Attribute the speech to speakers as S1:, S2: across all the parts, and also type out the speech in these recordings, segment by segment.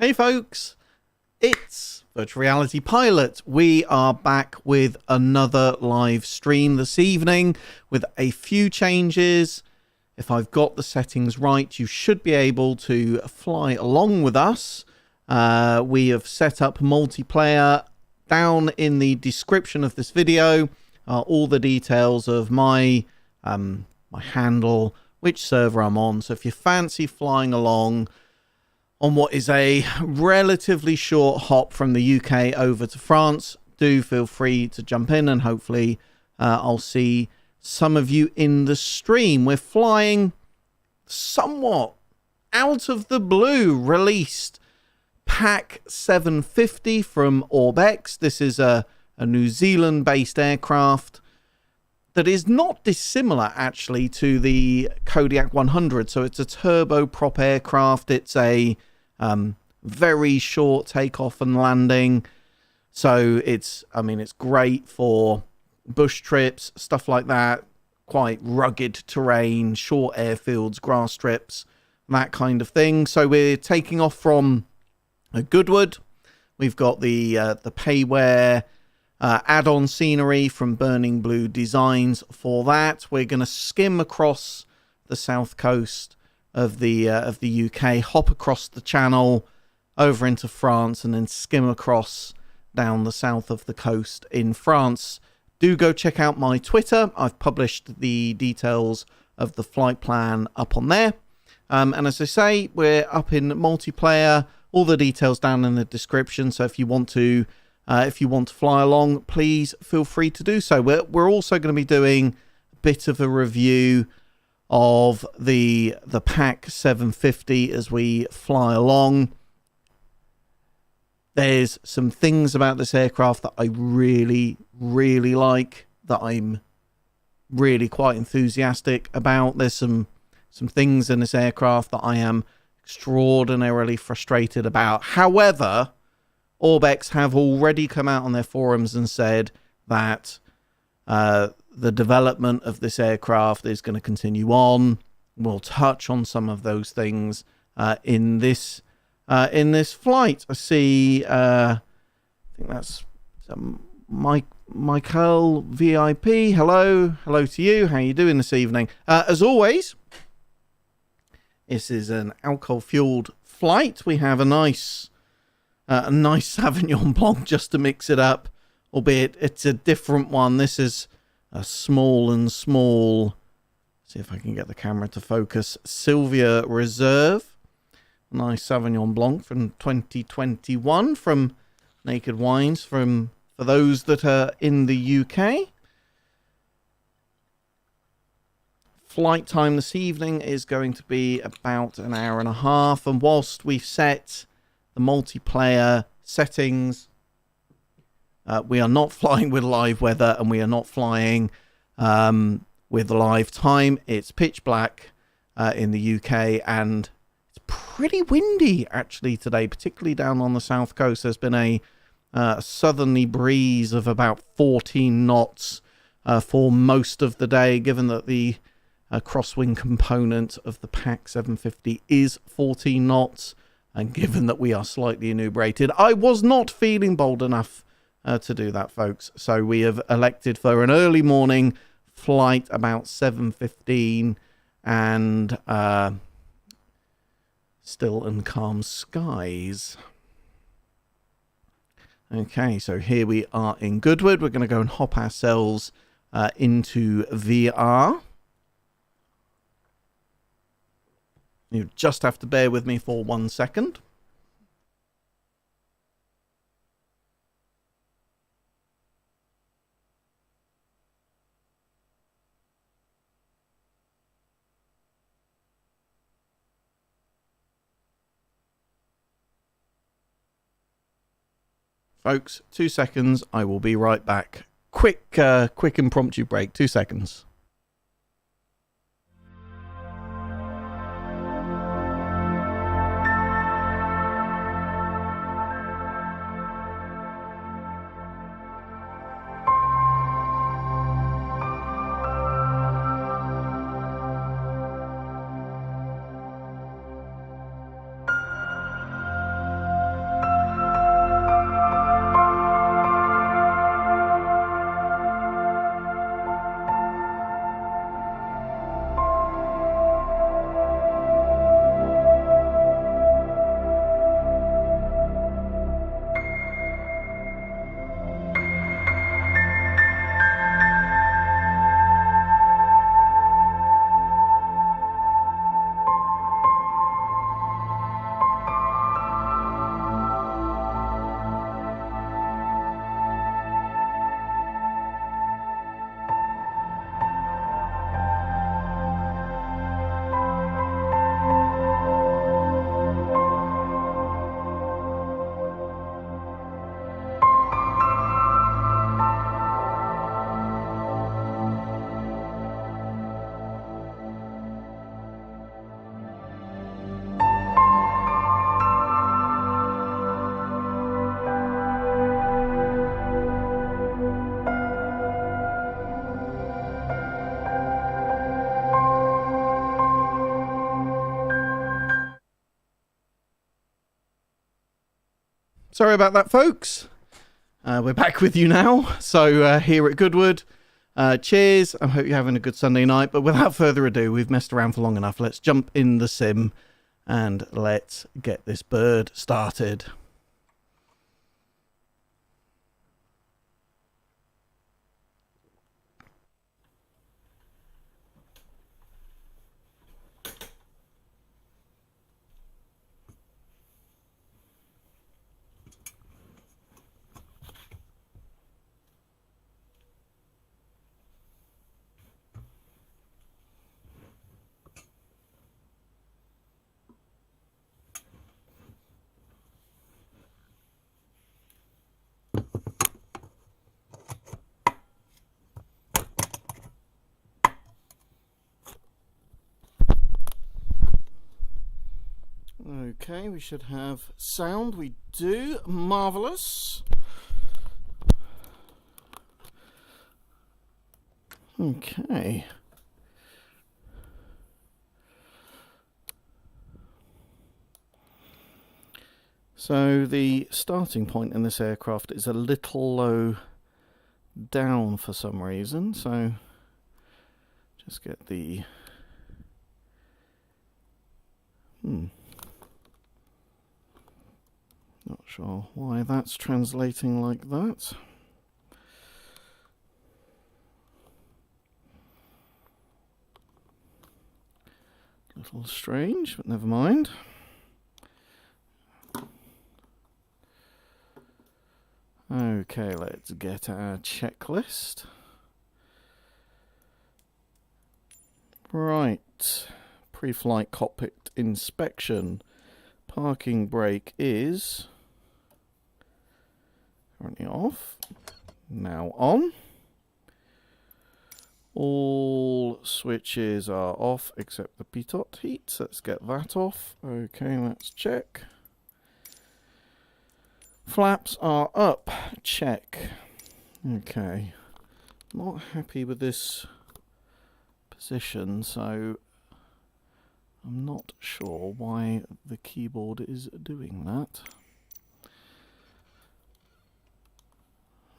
S1: Hey folks, it's Virtual Reality Pilot. We are back with another live stream this evening with a few changes. If I've got the settings right, you should be able to fly along with us. We have set up multiplayer. Down in the description of this video are all the details of my handle, which server I'm on. So if you fancy flying along on what is a relatively short hop from the UK over to France, do feel free to jump in, and hopefully I'll see some of you in the stream. We're flying somewhat out of the blue, released PAC 750 from Orbex. This is a New Zealand-based aircraft that is not dissimilar actually to the Kodiak 100. So it's a turboprop aircraft. It's a very short takeoff and landing. So it's great for bush trips, stuff like that. Quite rugged terrain, short airfields, grass strips, that kind of thing. So we're taking off from Goodwood. We've got the payware add-on scenery from Burning Blue Designs for that. We're going to skim across the south coast of the UK, hop across the channel over into France, and then skim across down the south of the coast in France. Do go check out my Twitter. I've published the details of the flight plan up on there. And as I say, we're up in multiplayer. All the details down in the description. So if you want to fly along, please feel free to do so. We're also going to be doing a bit of a review of the PAC 750 as we fly along. There's some things about this aircraft that I really, really like, that I'm really quite enthusiastic about. There's some things in this aircraft that I am extraordinarily frustrated about. However, Orbex have already come out on their forums and said that the development of this aircraft is going to continue on. We'll touch on some of those things in this flight. I see. I think that's Michael VIP. Hello to you. How you doing this evening? As always, this is an alcohol-fueled flight. We have a nice Sauvignon Blanc just to mix it up, albeit it's a different one. This is a small. See if I can get the camera to focus. Sylvia Reserve. Nice Sauvignon Blanc from 2021 from Naked Wines, for those that are in the UK. Flight time this evening is going to be about an hour and a half, and whilst we've set the multiplayer settings, we are not flying with live weather, and we are not flying with live time. It's pitch black in the UK, and it's pretty windy actually today, particularly down on the south coast. There's been a southerly breeze of about 14 knots for most of the day, given that the crosswind component of the PAC 750 is 14 knots. And given that we are slightly inebriated, I was not feeling bold enough to do that, folks. So we have elected for an early morning flight about 7:15 and still and calm skies. Okay, so here we are in Goodwood. We're going to go and hop ourselves into VR. You just have to bear with me for 1 second. Folks, 2 seconds. I will be right back. Quick impromptu break. 2 seconds. Sorry about that, folks. We're back with you now. So here at Goodwood, cheers. I hope you're having a good Sunday night. But without further ado, we've messed around for long enough. Let's jump in the sim and let's get this bird started. Okay, we should have sound. We do. Marvellous. Okay. So the starting point in this aircraft is a little low down for some reason. So just get the... Not sure why that's translating like that. A little strange, but never mind. Okay, let's get our checklist. Right, pre-flight cockpit inspection. Parking brake is currently off, now on. All switches are off except the pitot heat. Let's get that off. Okay, let's check. Flaps are up. Check. Okay. Not happy with this position, so I'm not sure why the keyboard is doing that.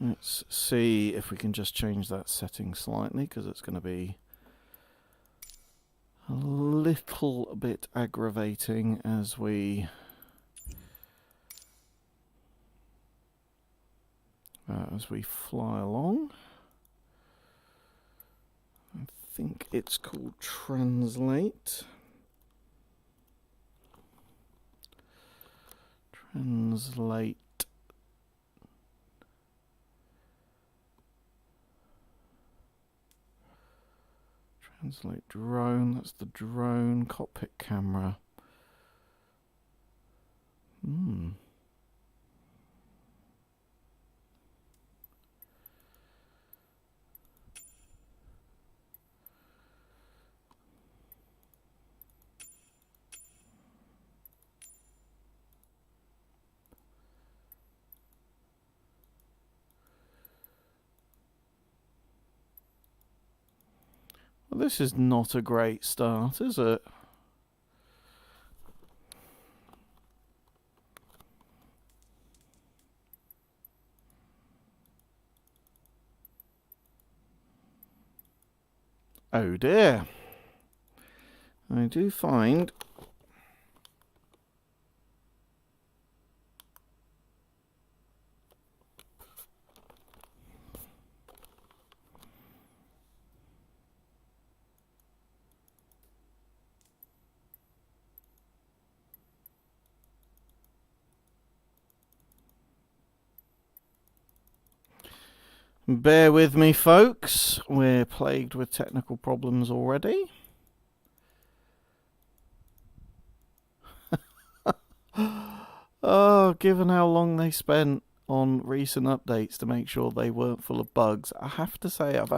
S1: Let's see if we can just change that setting slightly, because it's going to be a little bit aggravating as we fly along. I think it's called translate. Translate. Translate drone. That's the drone cockpit camera. Well, this is not a great start, is it? Oh dear. I do find bear with me, folks. We're plagued with technical problems already. Oh, given how long they spent on recent updates to make sure they weren't full of bugs, I have to say I've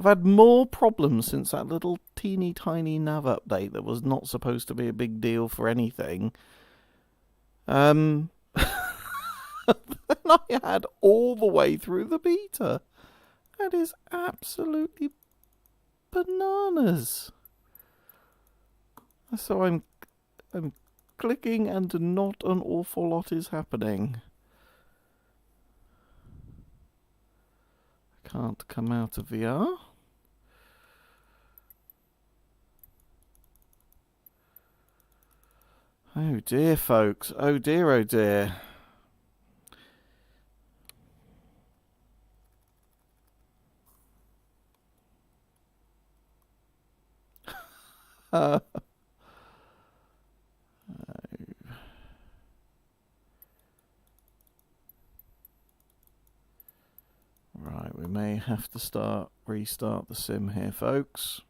S1: had more problems since that little teeny tiny nav update that was not supposed to be a big deal for anything. Than I had all the way through the beta. That is absolutely bananas. So I'm clicking and not an awful lot is happening. Can't come out of VR. Oh dear, folks. Oh dear, oh dear. Right, we may have to restart the sim here, folks.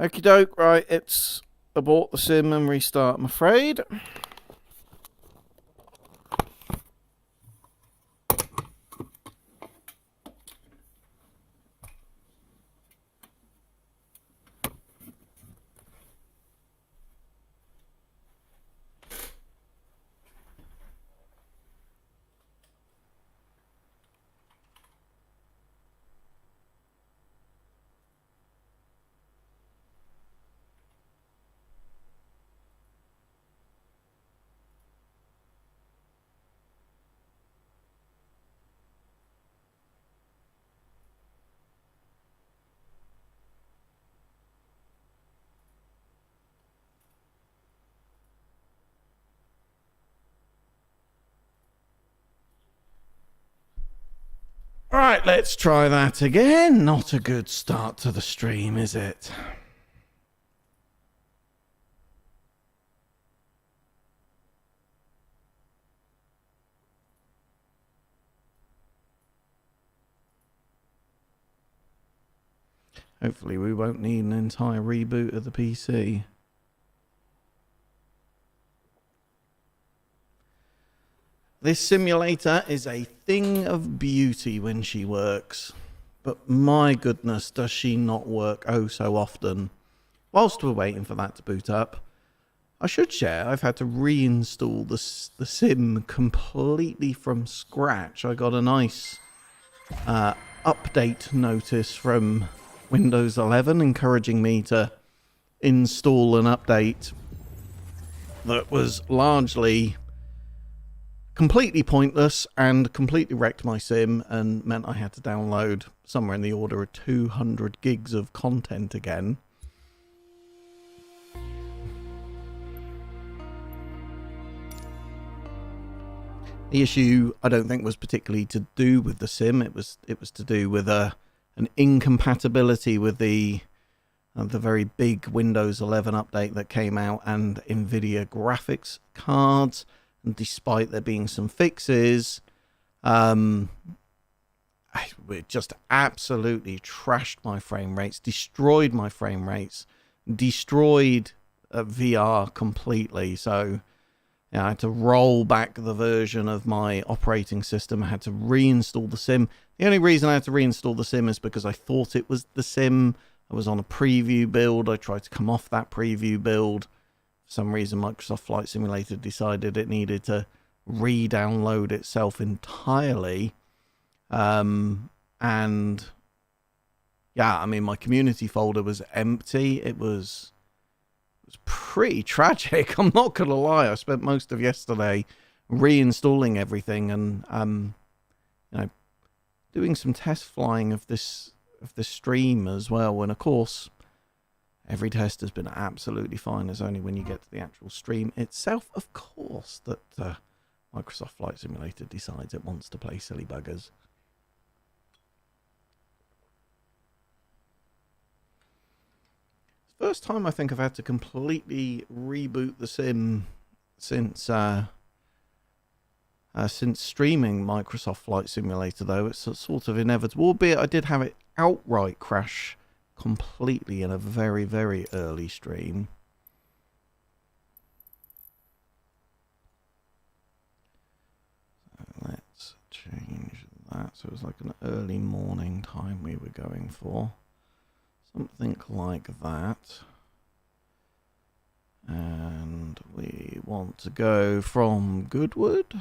S1: Okie doke, right, it's abort the sim and restart, I'm afraid. Right, let's try that again. Not a good start to the stream, is it? Hopefully we won't need an entire reboot of the PC. This simulator is a thing of beauty when she works. But my goodness, does she not work oh so often. Whilst we're waiting for that to boot up, I should share I've had to reinstall the sim completely from scratch. I got a nice update notice from Windows 11 encouraging me to install an update that was largely completely pointless and completely wrecked my sim and meant I had to download somewhere in the order of 200 gigs of content again. The issue I don't think was particularly to do with the sim. It was to do with an incompatibility with the very big Windows 11 update that came out and NVIDIA graphics cards. And despite there being some fixes, it just absolutely trashed my frame rates, destroyed my frame rates, destroyed VR completely. So I had to roll back the version of my operating system. I had to reinstall the sim. The only reason I had to reinstall the sim is because I thought it was the sim. I was on a preview build. I tried to come off that preview build. For some reason, Microsoft Flight Simulator decided it needed to re-download itself entirely. And yeah, I mean, my community folder was empty. It was pretty tragic. I'm not going to lie. I spent most of yesterday reinstalling everything and, doing some test flying of this stream as well. And of course, every test has been absolutely fine. It's only when you get to the actual stream itself, of course, that Microsoft Flight Simulator decides it wants to play silly buggers. First time I think I've had to completely reboot the sim since streaming Microsoft Flight Simulator, though. It's sort of inevitable, albeit I did have it outright crash completely in a very, very early stream. So let's change that. So it was like an early morning time we were going for. Something like that. And we want to go from Goodwood.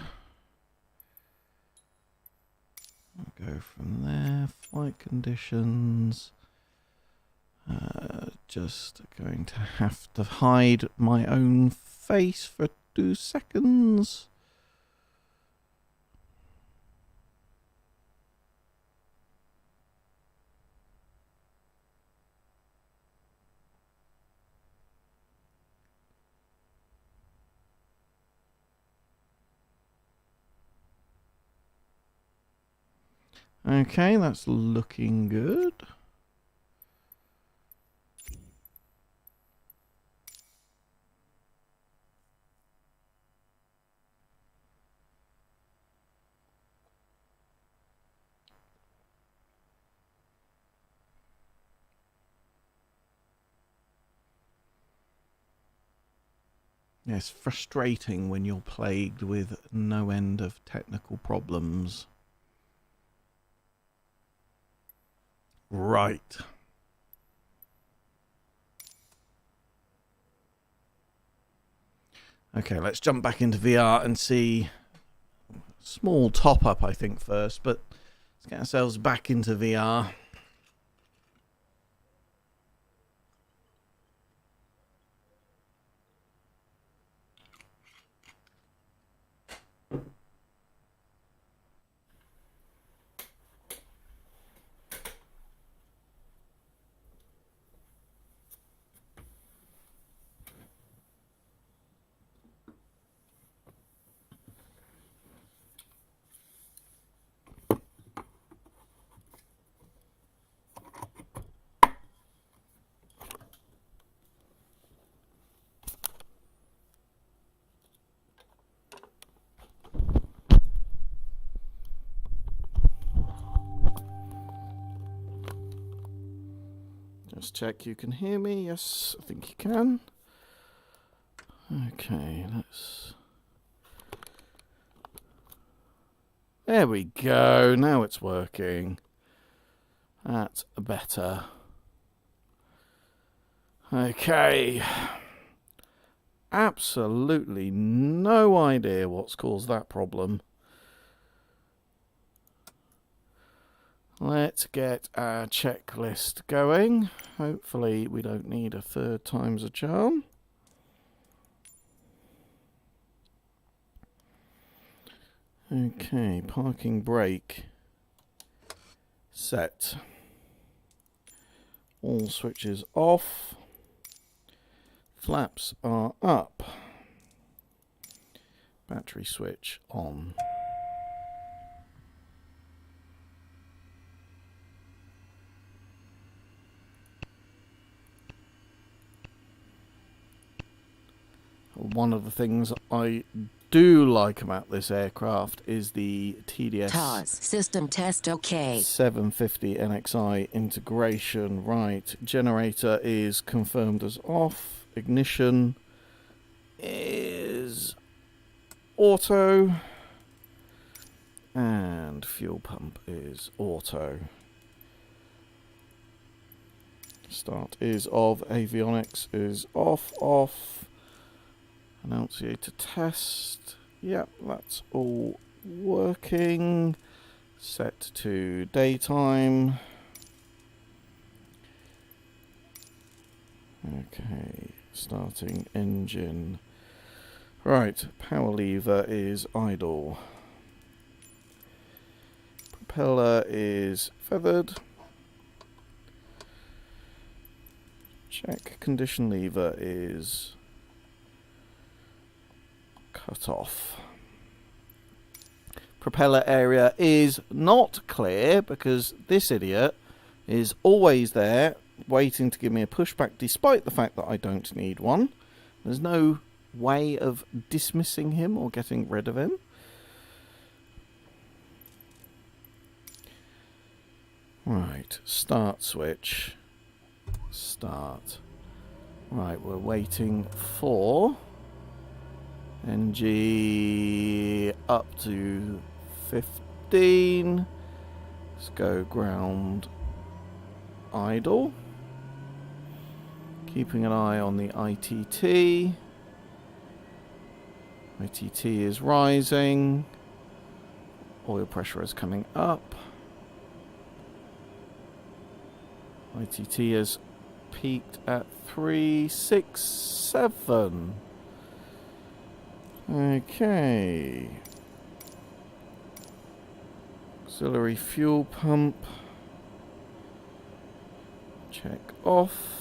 S1: I'll go go from there. Flight conditions. Just going to have to hide my own face for 2 seconds. Okay, that's looking good. Yeah, it's frustrating when you're plagued with no end of technical problems. Right. Okay, let's jump back into VR and see. Small top up, I think, first, but let's get ourselves back into VR. Just check you can hear me. Yes, I think you can. Okay, let's... There we go. Now it's working. That's better. Okay. Absolutely no idea what's caused that problem. Let's get our checklist going. Hopefully we don't need a third time's a charm. Okay, parking brake set. All switches off. Flaps are up. Battery switch on. One of the things I do like about this aircraft is the TDS
S2: TOS system test OK
S1: 750 NXI integration. Right, generator is confirmed as off. Ignition is auto. And fuel pump is auto. Start is of. Avionics is off. Annunciator test. Yep, that's all working. Set to daytime. Okay, starting engine. Right, power lever is idle. Propeller is feathered. Check condition lever is cut off. Propeller area is not clear because this idiot is always there waiting to give me a pushback despite the fact that I don't need one. There's no way of dismissing him or getting rid of him. Right, start switch. Start. Right, we're waiting for NG up to 15. Let's go ground idle. Keeping an eye on the ITT. ITT is rising. Oil pressure is coming up. ITT has peaked at 367. Okay. Auxiliary fuel pump. Check off.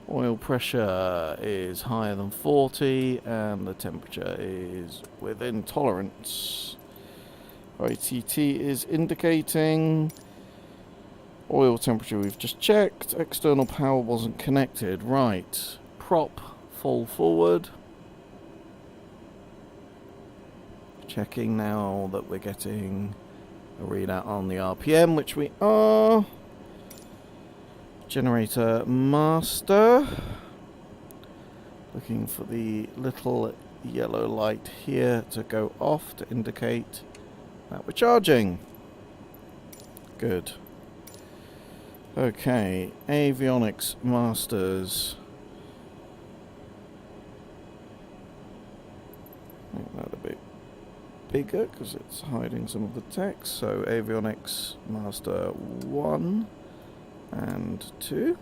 S1: Oil pressure is higher than 40 and the temperature is within tolerance. ITT is indicating. Oil temperature we've just checked. External power wasn't connected. Right. Prop full forward. Checking now that we're getting a readout on the RPM, which we are. Generator master. Looking for the little yellow light here to go off to indicate that we're charging. Good. Okay, avionics masters. Make that a bit bigger because it's hiding some of the text. So avionics master 1 and 2.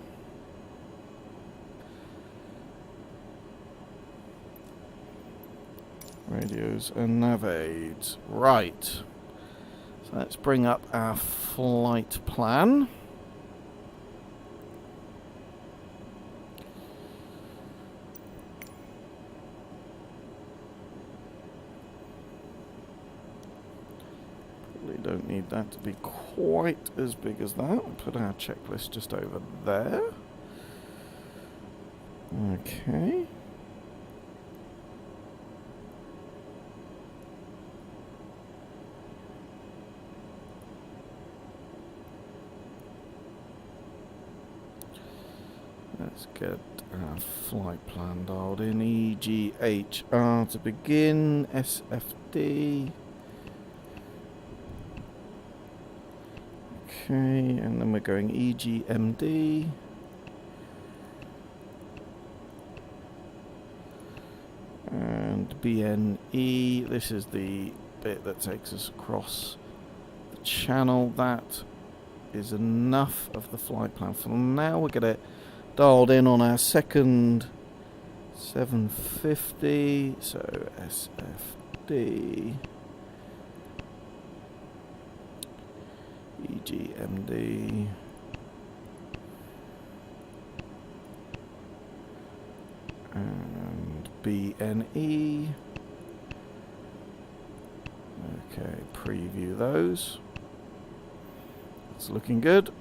S1: Radios and nav aids. Right. So let's bring up our flight plan. Probably don't need that to be quite as big as that. We'll put our checklist just over there. Okay. Let's get our flight plan dialed in. EGHR to begin. SFD. Okay, and then we're going EGMD. And BNE. This is the bit that takes us across the channel. That is enough of the flight plan for now. We'll get it dialed in on our second 750. So SFD. EGMD. And BNE. Okay, preview those. It's looking good.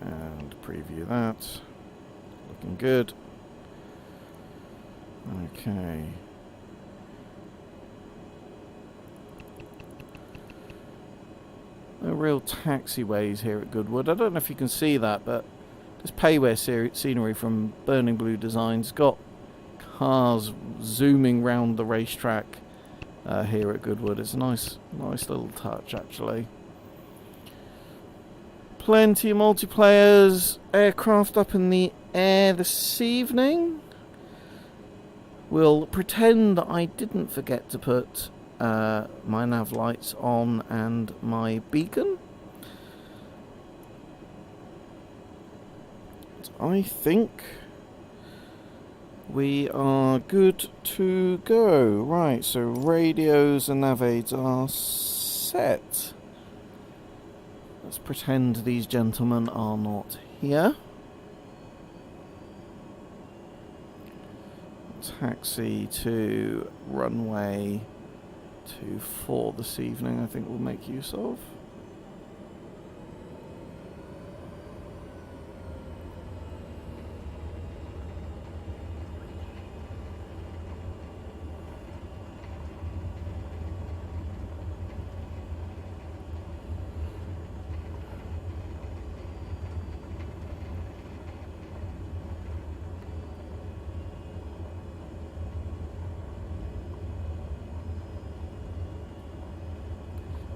S1: And preview that. Looking good. Okay. No real taxiways here at Goodwood. I don't know if you can see that, but this payware scenery from Burning Blue Designs got cars zooming round the racetrack here at Goodwood. It's a nice little touch, actually. Plenty of multiplayers, aircraft up in the air this evening. We'll pretend that I didn't forget to put my nav lights on and my beacon. I think we are good to go. Right, so radios and nav aids are set. Let's pretend these gentlemen are not here. Taxi to runway 24 this evening, I think we'll make use of.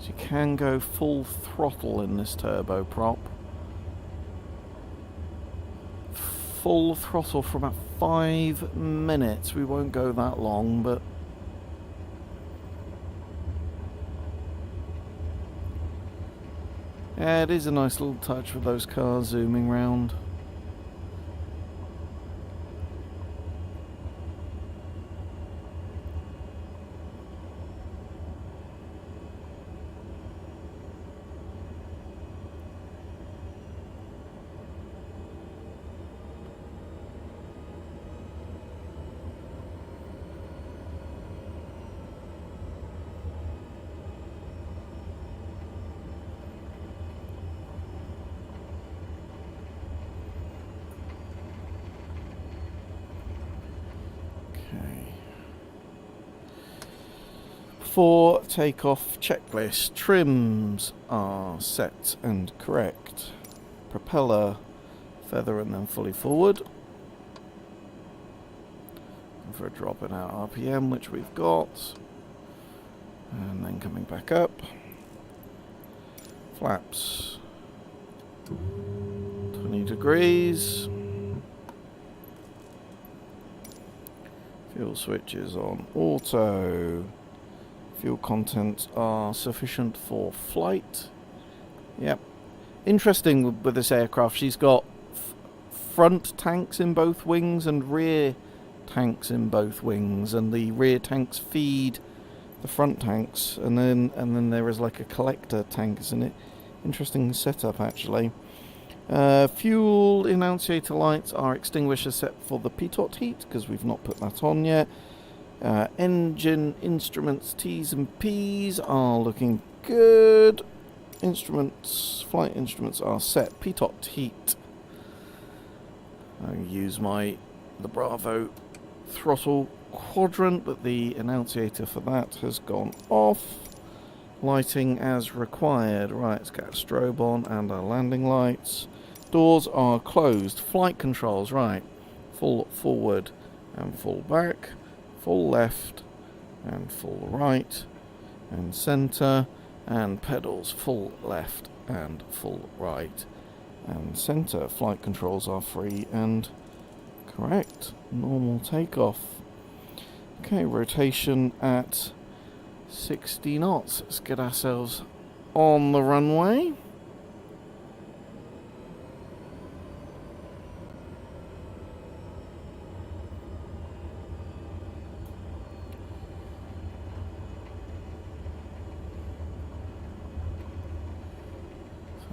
S1: So you can go full throttle in this turboprop. Full throttle for about 5 minutes. We won't go that long, but Yeah, it is a nice little touch with those cars zooming round. For takeoff checklist, trims are set and correct. Propeller, feather and then fully forward. And for a drop in our RPM, which we've got. And then coming back up. Flaps, 20 degrees. Fuel switches on auto. Fuel contents are sufficient for flight. Yep. Interesting with this aircraft, she's got front tanks in both wings and rear tanks in both wings, and the rear tanks feed the front tanks, and then there is like a collector tank, isn't it? Interesting setup actually. Fuel annunciator lights are extinguished except for the pitot heat because we've not put that on yet. Engine instruments T's and P's are looking good. Flight instruments are set. Pitot heat. I use the Bravo throttle quadrant, but the annunciator for that has gone off. Lighting as required. Right, let's get a strobe on and our landing lights. Doors are closed. Flight controls, right. Full forward and full back. Full left and full right and center, and pedals full left and full right and center. Flight controls are free and correct. Normal takeoff. Okay, rotation at 60 knots. Let's get ourselves on the runway.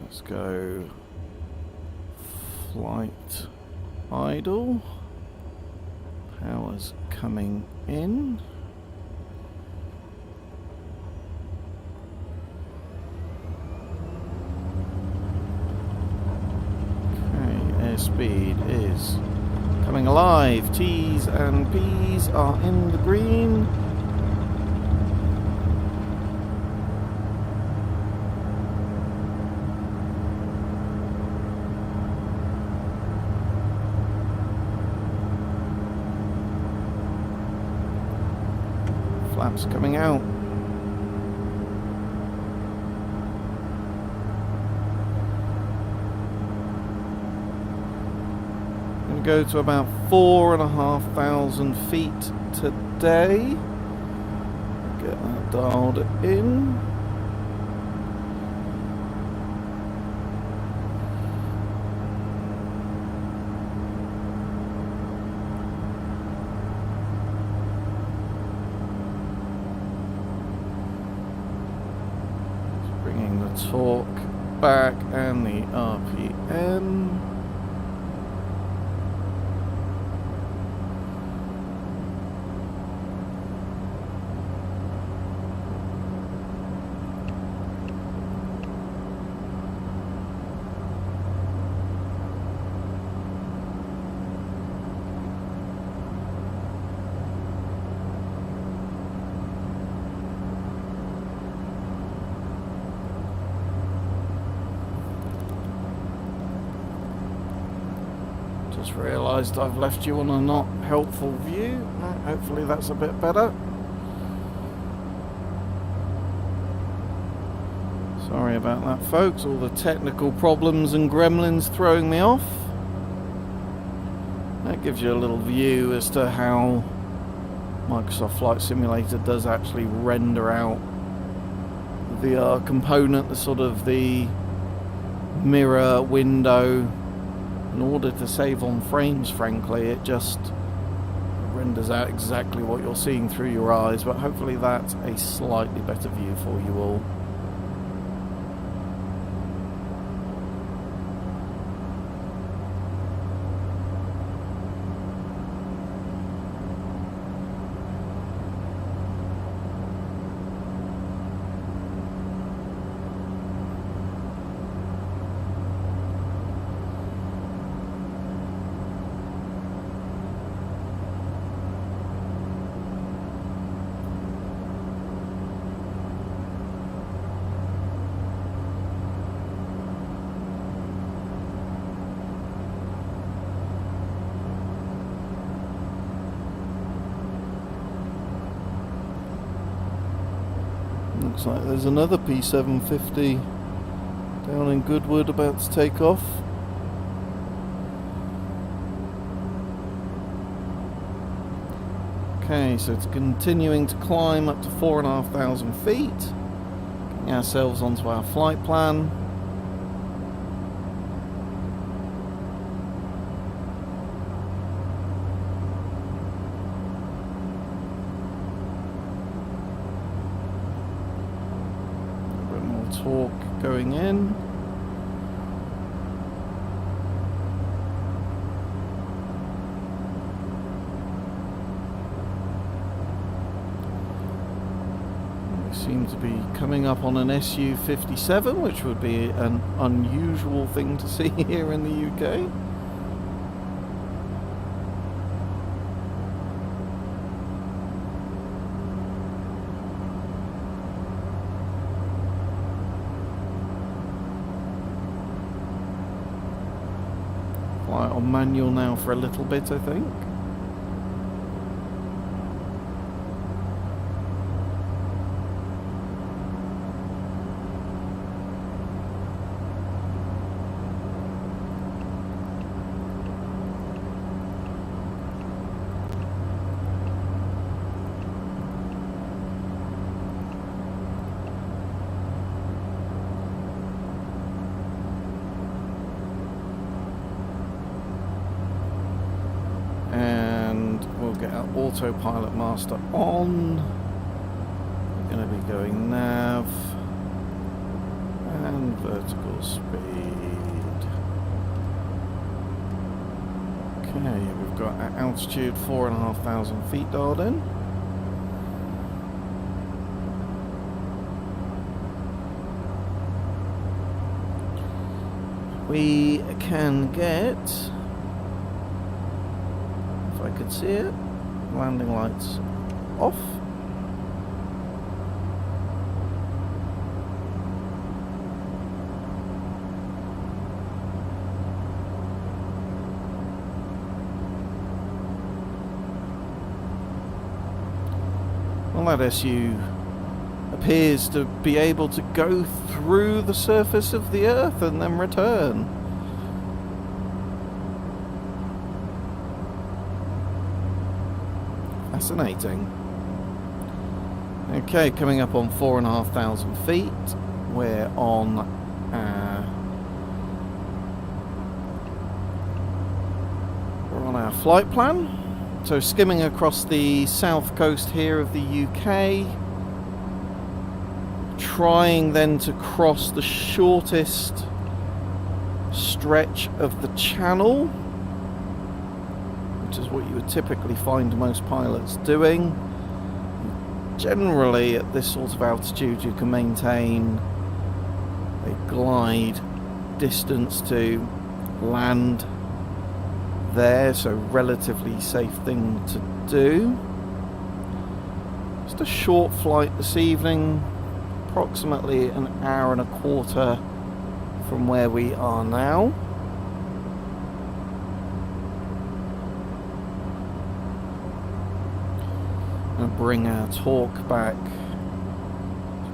S1: Let's go flight idle. Power's coming in. Okay, airspeed is coming alive. T's and P's are in the green. Flaps coming out. Going to go to about 4,500 feet today. Get that dialed in. Torque back and the RPM. Just realised I've left you on a not helpful view. Hopefully that's a bit better. Sorry about that, folks. All the technical problems and gremlins throwing me off. That gives you a little view as to how Microsoft Flight Simulator does actually render out the VR component, the mirror window in order to save on frames. Frankly, it just renders out exactly what you're seeing through your eyes, but hopefully that's a slightly better view for you all. Looks like there's another P750 down in Goodwood about to take off. Okay, so it's continuing to climb up to 4,500 feet. Getting ourselves onto our flight plan. Torque going in. We seem to be coming up on an SU-57, which would be an unusual thing to see here in the UK. On manual now for a little bit, I think. Get our autopilot master on. We're going to be going nav and vertical speed. Okay, we've got our altitude 4,500 feet dialed in. We can get, if I could see it, landing lights off. Well, that SU appears to be able to go through the surface of the Earth and then return. Fascinating. Okay, coming up on 4,500 feet. We're on our flight plan. So skimming across the south coast here of the UK, trying then to cross the shortest stretch of the channel, which is what you would typically find most pilots doing. Generally at this sort of altitude you can maintain a glide distance to land there, so relatively safe thing to do. Just a short flight this evening, approximately an hour and a quarter from where we are now. And bring our torque back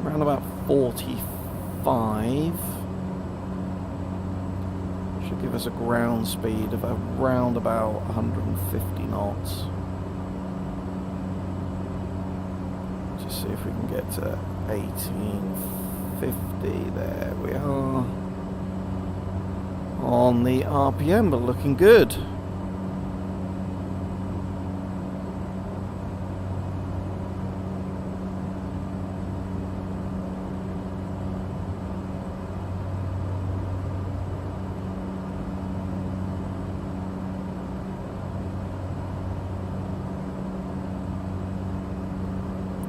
S1: around about 45. Should give us a ground speed of around about 150 knots. Just see if we can get to 1850. There we are. on the RPM, but looking good.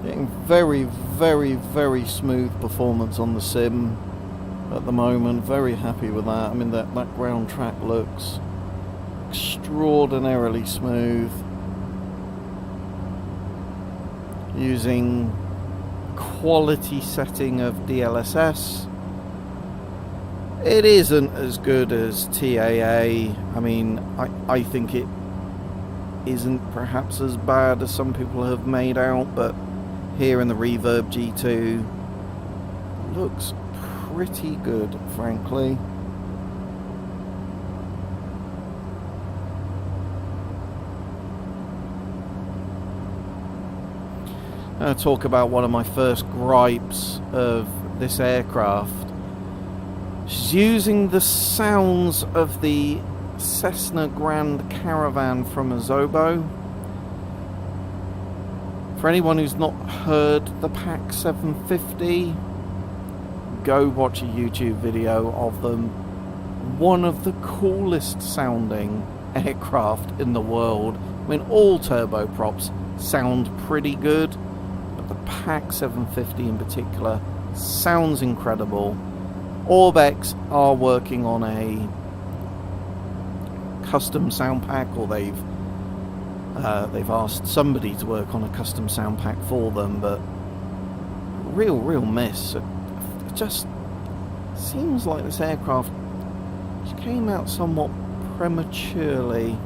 S1: Getting very, very, very smooth performance on the sim at the moment. Very happy with that. I mean, that ground track looks extraordinarily smooth. Using quality setting of DLSS. It isn't as good as TAA. I mean, I think it isn't perhaps as bad as some people have made out, but here in the Reverb G2 looks pretty good, frankly. I'll talk about one of my first gripes of this aircraft. She's using the sounds of the Cessna Grand Caravan from Azobo. For anyone who's not heard the PAC 750, go watch a YouTube video of them. One of the coolest sounding aircraft in the world. I mean, all turboprops sound pretty good, but the PAC 750 in particular sounds incredible. Orbex are working on a custom sound pack, or they've asked somebody to work on a custom sound pack for them, but real miss. It just seems like this aircraft came out somewhat prematurely.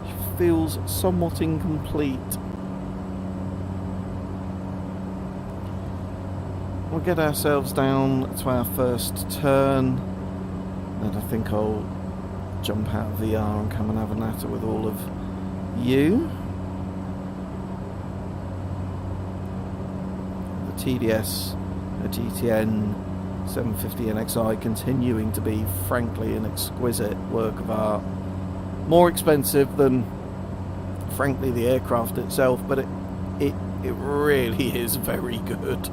S1: It feels somewhat incomplete. We'll get ourselves down to our first turn, and I think I'll jump out of VR and come and have a natter with all of you. The TDS, a GTN 750 NXI continuing to be frankly an exquisite work of art. More expensive than frankly the aircraft itself, but it really is very good.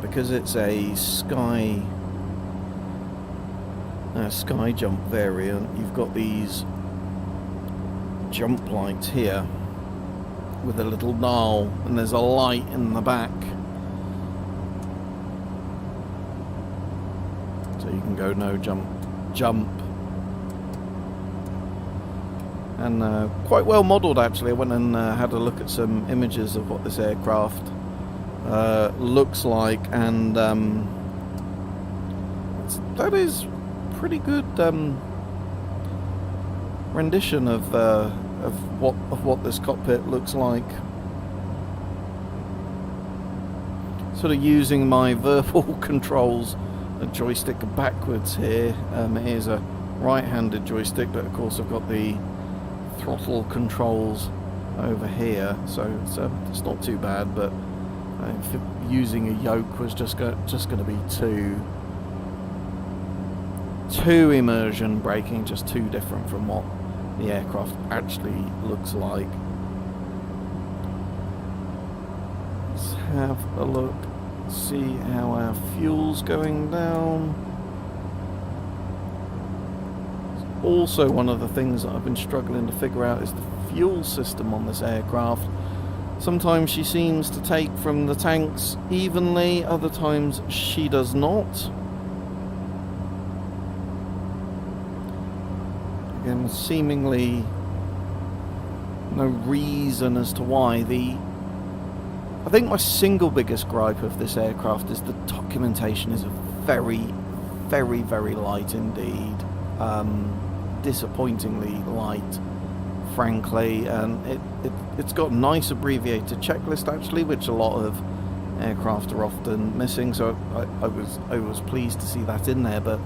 S1: Because it's a sky jump variant, you've got these jump lights here with a little dial, and there's a light in the back, so you can go no jump, and quite well modelled actually. I went and had a look at some images of what this aircraft looks like, and that is pretty good rendition of what this cockpit looks like. Sort of using my verbal controls, a joystick backwards here. Here's a right-handed joystick, but of course I've got the throttle controls over here, so it's not too bad. But if using a yoke was just going to be too immersion braking, just too different from what the aircraft actually looks like. Let's have a look, see how our fuel's going down. Also, one of the things that I've been struggling to figure out is the fuel system on this aircraft. Sometimes she seems to take from the tanks evenly, other times she does not. Again, seemingly no reason as to why. I think my single biggest gripe of this aircraft is the documentation is very, very, very light indeed. Disappointingly light. frankly, and it's got a nice abbreviated checklist actually, which a lot of aircraft are often missing. So I was pleased to see that in there, but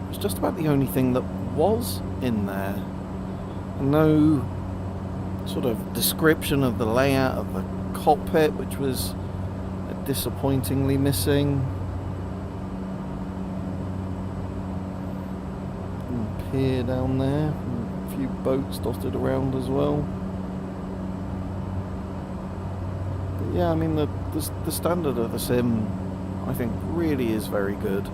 S1: it's just about the only thing that was in there. No sort of description of the layout of the cockpit, which was disappointingly missing. And pier down there, and a few boats dotted around as well. But yeah, I mean the standard of the sim, I think, really is very good.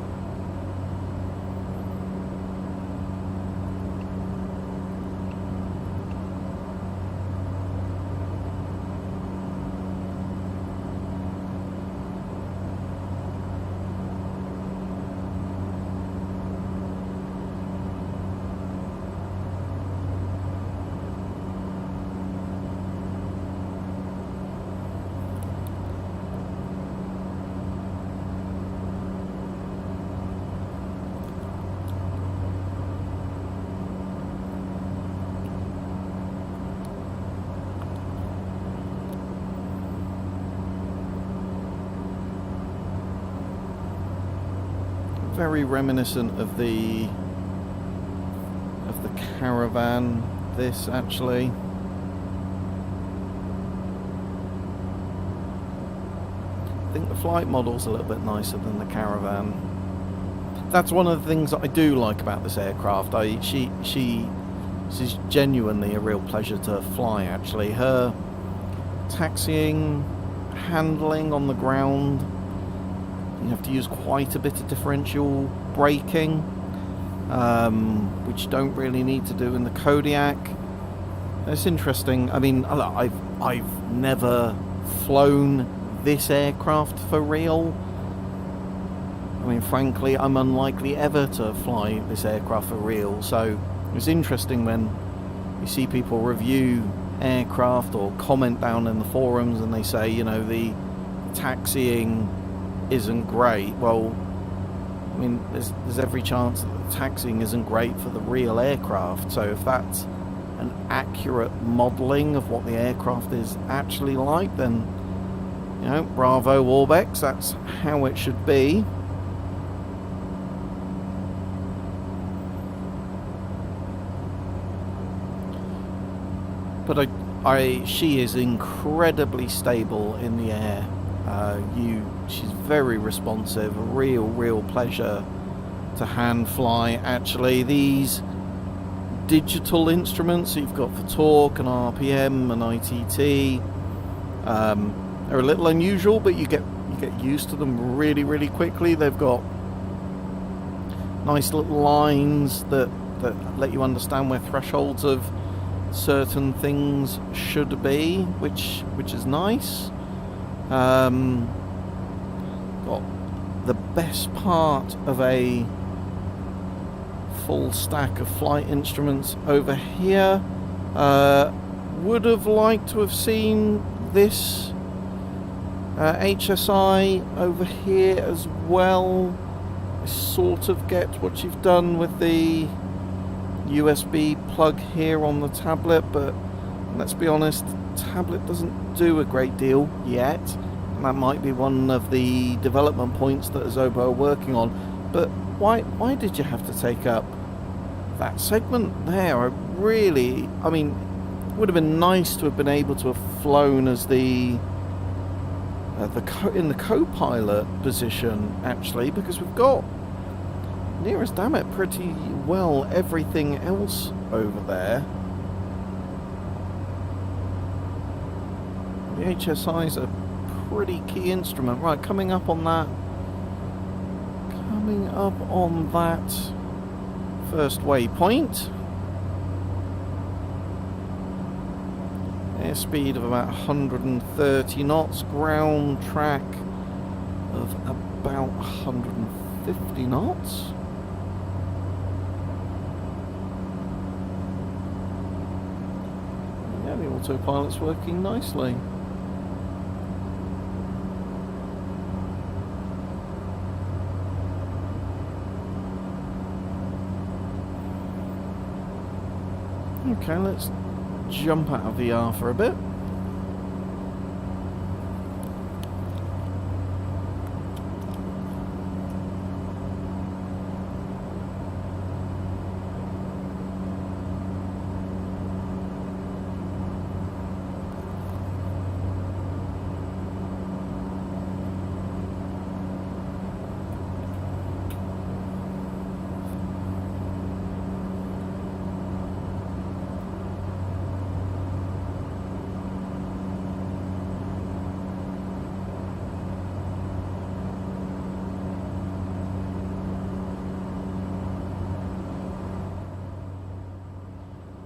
S1: Very reminiscent of the Caravan, this actually. I think the flight model's a little bit nicer than the Caravan. That's one of the things that I do like about this aircraft. She's genuinely a real pleasure to fly actually. Her taxiing, handling on the ground, you have to use quite a bit of differential braking, which you don't really need to do in the Kodiak. It's interesting. I mean, I've never flown this aircraft for real. I mean, frankly, I'm unlikely ever to fly this aircraft for real. So it's interesting when you see people review aircraft or comment down in the forums and they say, you know, the taxiing isn't great. Well, I mean, there's every chance that the taxiing isn't great for the real aircraft. So if that's an accurate modelling of what the aircraft is actually like, then, you know, bravo Orbex, that's how it should be. But she is incredibly stable in the air. She's very responsive, a real pleasure to hand fly. Actually, these digital instruments that you've got for torque and RPM and ITT are a little unusual, but you get used to them really quickly. They've got nice little lines that let you understand where thresholds of certain things should be, which is nice. Got the best part of a full stack of flight instruments over here. Would have liked to have seen this HSI over here as well. I sort of get what you've done with the USB plug here on the tablet, but let's be honest, the tablet doesn't do a great deal yet, and that might be one of the development points that Azobo are working on. But why did you have to take up that segment there? I mean, it would have been nice to have been able to have flown as in the co-pilot position actually, because we've got near as damn it pretty well everything else over there. The HSI is a pretty key instrument. Right, coming up on that first waypoint. Airspeed of about 130 knots, ground track of about 150 knots. Yeah, the autopilot's working nicely. Okay, let's jump out of VR for a bit.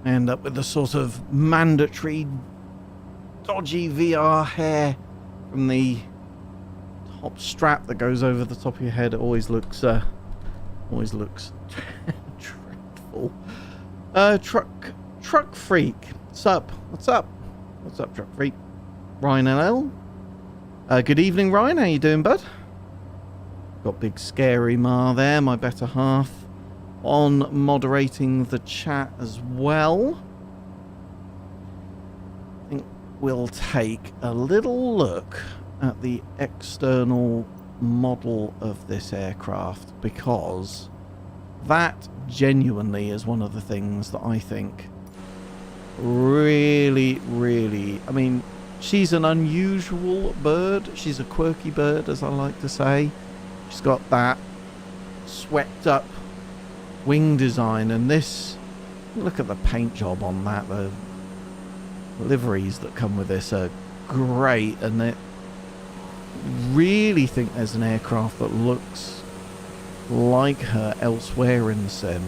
S1: End up with the sort of mandatory dodgy VR hair from the top strap that goes over the top of your head. It always looks dreadful. Truck freak. What's up? What's up? What's up, truck freak? Ryan LL. Good evening, Ryan. How you doing, bud? Got big scary Ma there, my better half, on moderating the chat as well. I think we'll take a little look at the external model of this aircraft, because that genuinely is one of the things that I think really, I mean, she's an unusual bird. She's a quirky bird, as I like to say. She's got that swept up wing design, and this, look at the paint job on that. The liveries that come with this are great, and I really think there's an aircraft that looks like her elsewhere in the sim.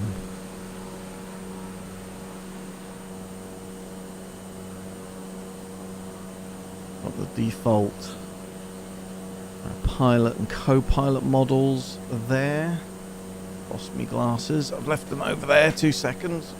S1: Got the default pilot and co-pilot models there. Lost me glasses. I've left them over there. 2 seconds.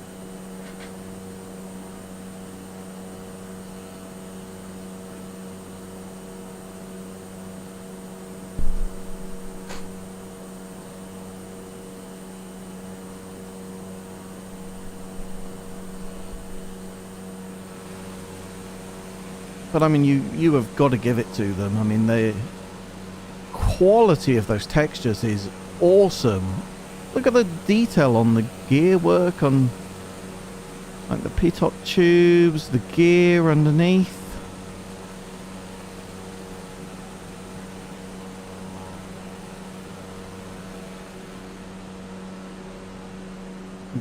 S1: But I mean, you have got to give it to them. I mean, the quality of those textures is awesome. Look at the detail on the gear work, on like the pitot tubes, the gear underneath.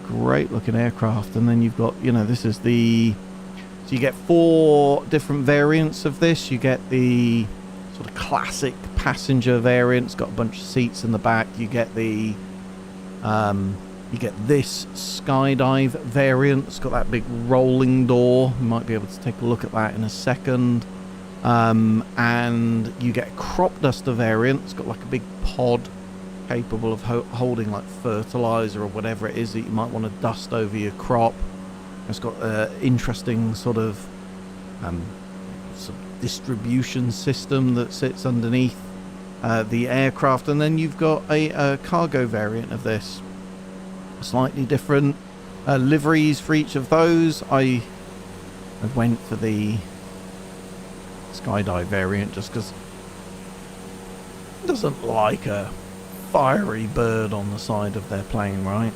S1: Great looking aircraft. And then you've got, you know, this is the, so you get 4 different variants of this. You get the sort of classic passenger variant. It's got a bunch of seats in the back. You get the you get this SKYDIVE variant. It's got that big rolling door. You might be able to take a look at that in a second. And you get a crop duster variant. It's got like a big pod capable of holding like fertilizer or whatever it is that you might want to dust over your crop. It's got an interesting sort of distribution system that sits underneath the aircraft. And then you've got a cargo variant of this. Slightly different liveries for each of those. I went for the SKYDIVE variant just because it doesn't like a fiery bird on the side of their plane, right?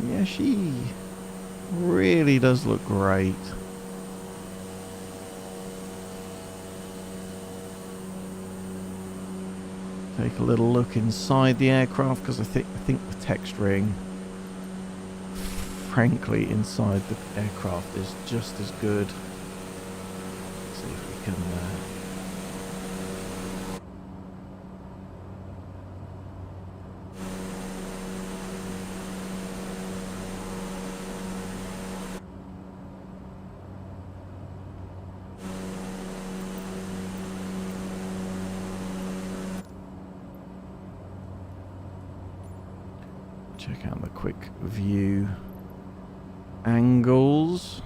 S1: Yeah, she really does look great. Take a little look inside the aircraft, because I think the texturing, frankly, inside the aircraft is just as good. Let's see if we can check out the quick view angles.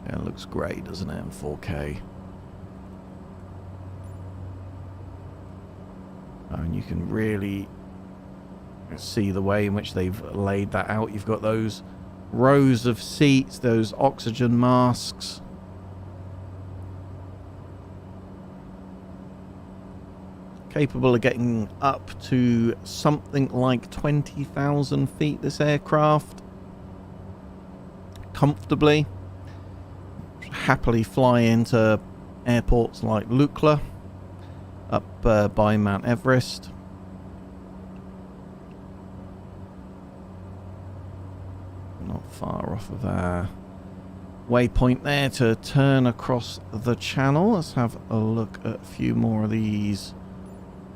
S1: Yeah, it looks great, doesn't it, in 4K? you can really see the way in which they've laid that out. You've got those rows of seats, those oxygen masks. Capable of getting up to something like 20,000 feet, this aircraft. Comfortably. Happily fly into airports like Lukla, up by Mount Everest. Not far off of our waypoint there to turn across the channel. Let's have a look at a few more of these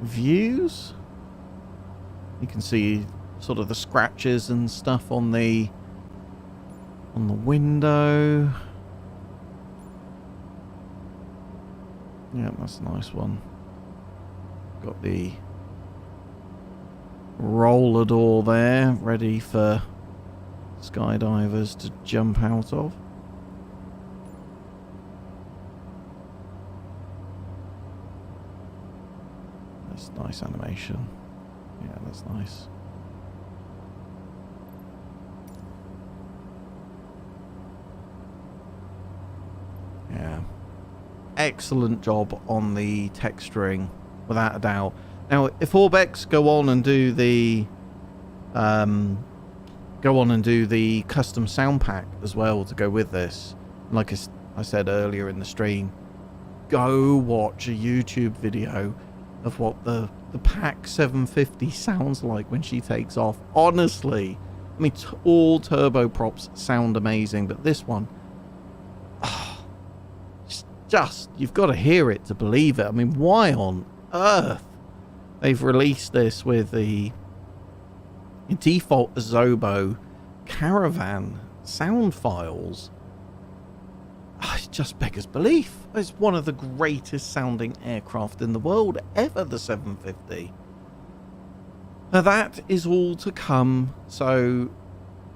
S1: views. You can see sort of the scratches and stuff on the window. Yeah, that's a nice one. Got the roller door there, ready for skydivers to jump out of. That's nice animation. Yeah, that's nice. Yeah. Excellent job on the texturing, without a doubt. Now, if Orbex go on and do the custom sound pack as well to go with this, like I said earlier in the stream, go watch a YouTube video of what the Pack 750 sounds like when she takes off. Honestly, I mean, all turboprops sound amazing, but this one, just, you've got to hear it to believe it. I mean, why on earth they've released this with the default Azobo Caravan sound files? It just beggars belief. It's one of the greatest sounding aircraft in the world ever, the 750. Now that is all to come. So,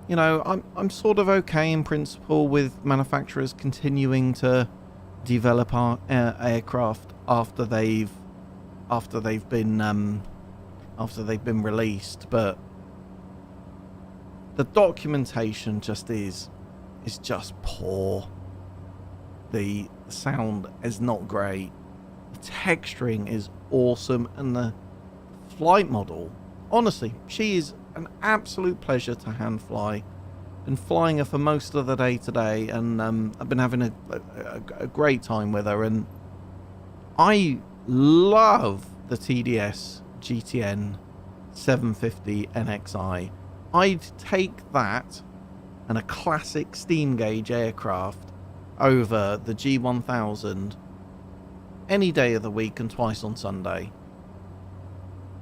S1: you know, I'm sort of okay in principle with manufacturers continuing to develop our aircraft after they've been released, but the documentation just is just poor. The sound is not great. The texturing is awesome, and the flight model, honestly, she is an absolute pleasure to hand fly. Been flying her for most of the day today, and I've been having a great time with her, and I love the TDS GTN 750 NXI. I'd take that and a classic steam gauge aircraft over the G1000 any day of the week and twice on Sunday.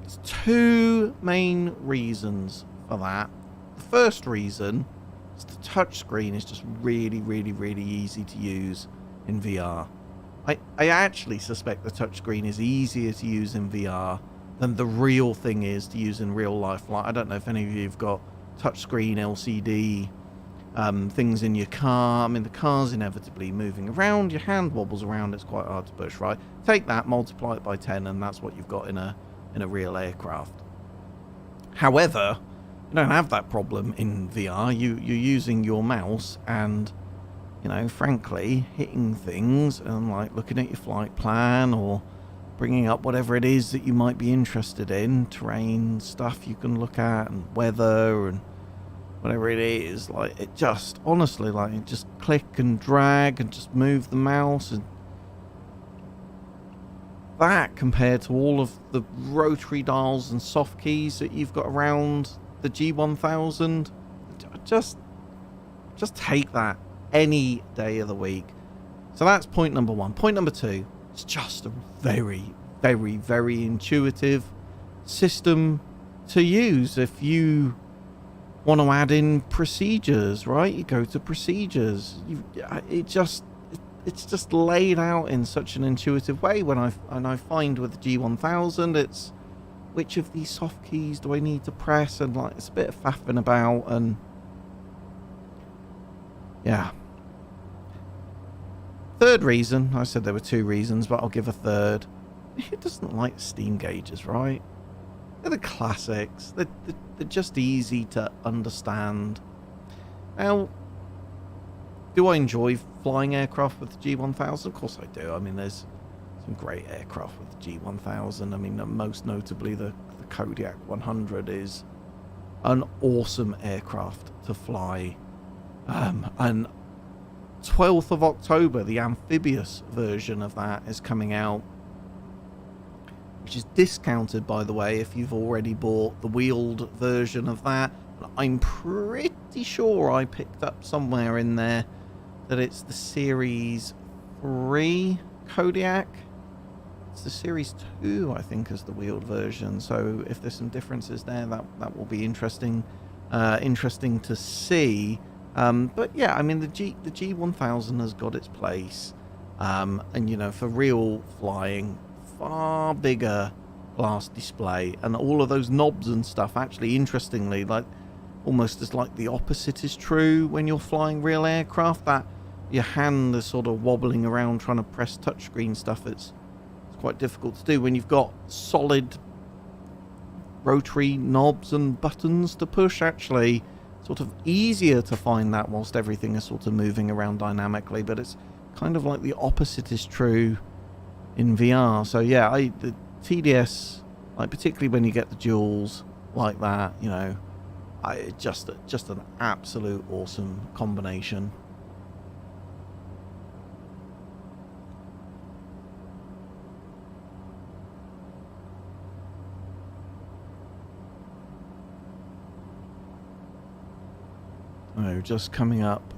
S1: There's two main reasons for that. The first reason is the touchscreen is just really, really, really easy to use in VR. I actually suspect the touchscreen is easier to use in VR than the real thing is to use in real life. Like, I don't know if any of you have got touchscreen LCD things in your car. I mean, the car's inevitably moving around. Your hand wobbles around. It's quite hard to push, right? Take that, multiply it by 10, and that's what you've got in a real aircraft. However, you don't have that problem in VR. You're using your mouse and, you know, frankly, hitting things and like looking at your flight plan or bringing up whatever it is that you might be interested in, terrain stuff you can look at and weather and whatever it is. Like, it just, honestly, like, it just click and drag and just move the mouse, and that compared to all of the rotary dials and soft keys that you've got around the G1000, just take that any day of the week. So that's point number one. Point number two, it's just a very, very, very intuitive system to use. If you want to add in procedures, right, you go to procedures. It's just laid out in such an intuitive way. When I find with the G1000, it's which of these soft keys do I need to press, and like it's a bit of faffing about, and yeah. Third reason, I said there were two reasons, but I'll give a third. It doesn't like steam gauges, right? They're the classics. They're just easy to understand. Now, do I enjoy flying aircraft with the G1000? Of course I do. I mean, there's some great aircraft with the G1000. I mean, most notably the Kodiak 100 is an awesome aircraft to fly. And 12th of October, the amphibious version of that is coming out, which is discounted, by the way, if you've already bought the wheeled version of that. I'm pretty sure I picked up somewhere in there that it's the Series 3 Kodiak. It's the Series 2, I think, is the wheeled version. So if there's some differences there, that will be interesting to see. But yeah, I mean, the G1000 has got its place. And, you know, for real flying, far bigger glass display. And all of those knobs and stuff, actually, interestingly, like, almost as like the opposite is true when you're flying real aircraft. That your hand is sort of wobbling around trying to press touchscreen stuff. It's quite difficult to do when you've got solid rotary knobs and buttons to push. Actually, sort of easier to find that whilst everything is sort of moving around dynamically. But it's kind of like the opposite is true in VR. So yeah, the TDS, like particularly when you get the duals like that, you know, just an absolute awesome combination. So just coming up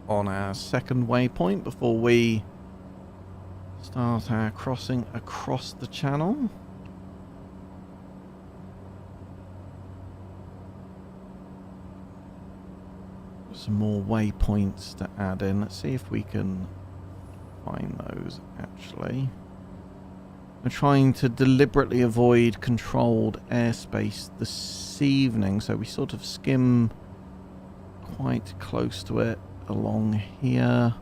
S1: on our second waypoint before we start our crossing across the channel. Some more waypoints to add in. Let's see if we can find those actually. We're trying to deliberately avoid controlled airspace this evening, so we sort of skim quite close to it along here.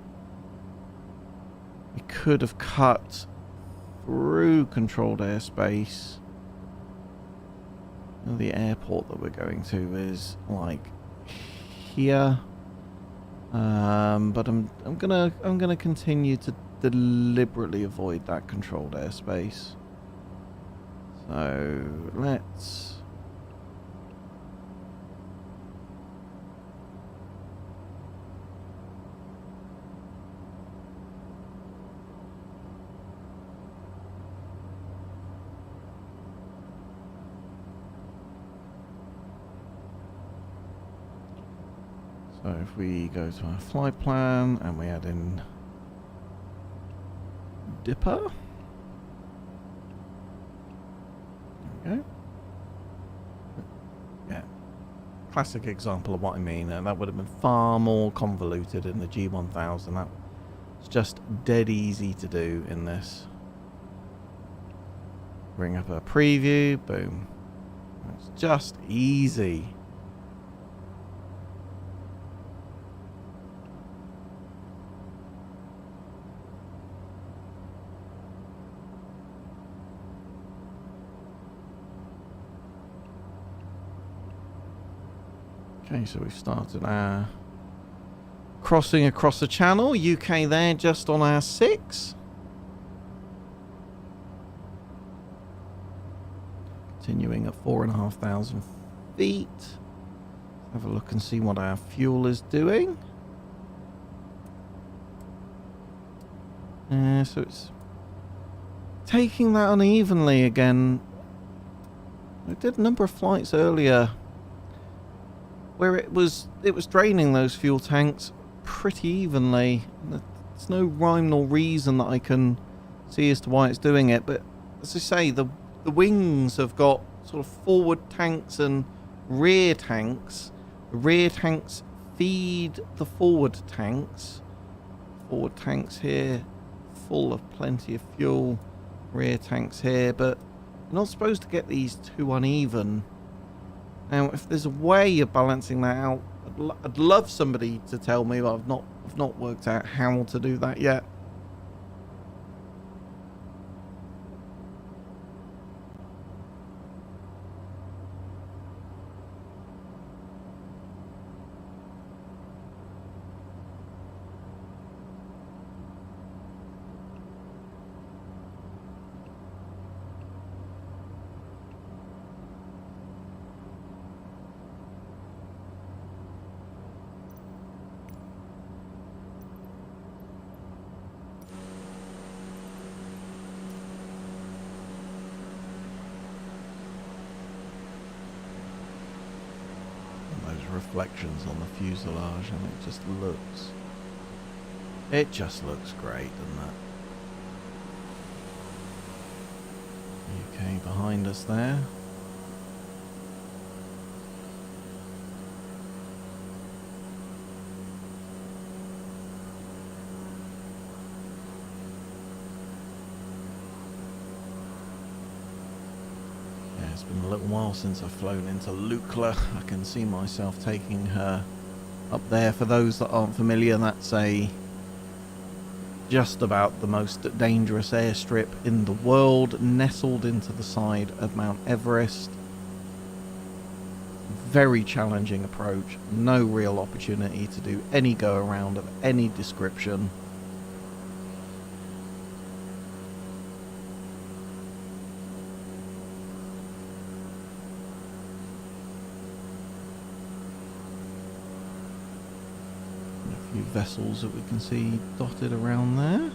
S1: We could have cut through controlled airspace. The airport that we're going to is like here. But I'm gonna continue to deliberately avoid that controlled airspace. So let's So if we go to our flight plan and we add in Dipper. There we go. Yeah. Classic example of what I mean. And that would have been far more convoluted in the G1000. That was just dead easy to do in this. Bring up a preview. Boom. It's just easy. Okay, so we've started our crossing across the channel. UK there, just on our 6. Continuing at 4,500 feet. Have a look and see what our fuel is doing. So it's taking that unevenly again. I did a number of flights earlier where it was draining those fuel tanks pretty evenly. There's no rhyme nor reason that I can see as to why it's doing it, but as I say, the wings have got sort of forward tanks and rear tanks. The rear tanks feed the forward tanks. Forward tanks here, full of plenty of fuel. Rear tanks here, but you're not supposed to get these too uneven. Now, if there's a way of balancing that out, I'd love somebody to tell me, but I've not worked out how to do that yet. reflections on the fuselage, and it just looks great, doesn't it? UK behind us there. It's been a little while since I've flown into Lukla. I can see myself taking her up there. For those that aren't familiar, that's just about the most dangerous airstrip in the world, nestled into the side of Mount Everest. Very challenging approach, no real opportunity to do any go around of any description. Few vessels that we can see dotted around there.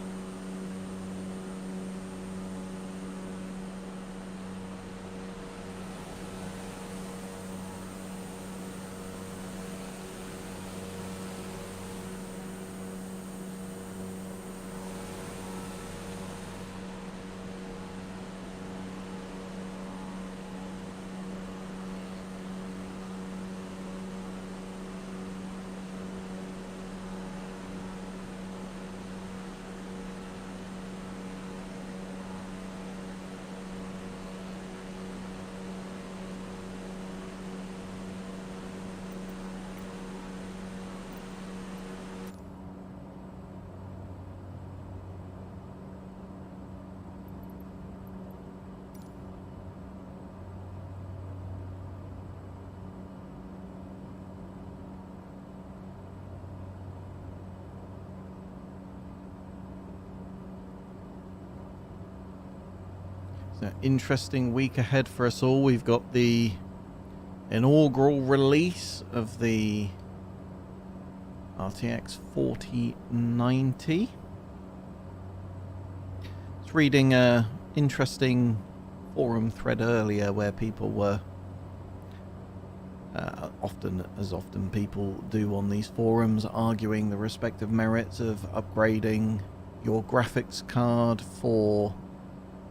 S1: So, interesting week ahead for us all. We've got the inaugural release of the RTX 4090. I was reading an interesting forum thread earlier where people were, often people do on these forums, arguing the respective merits of upgrading your graphics card for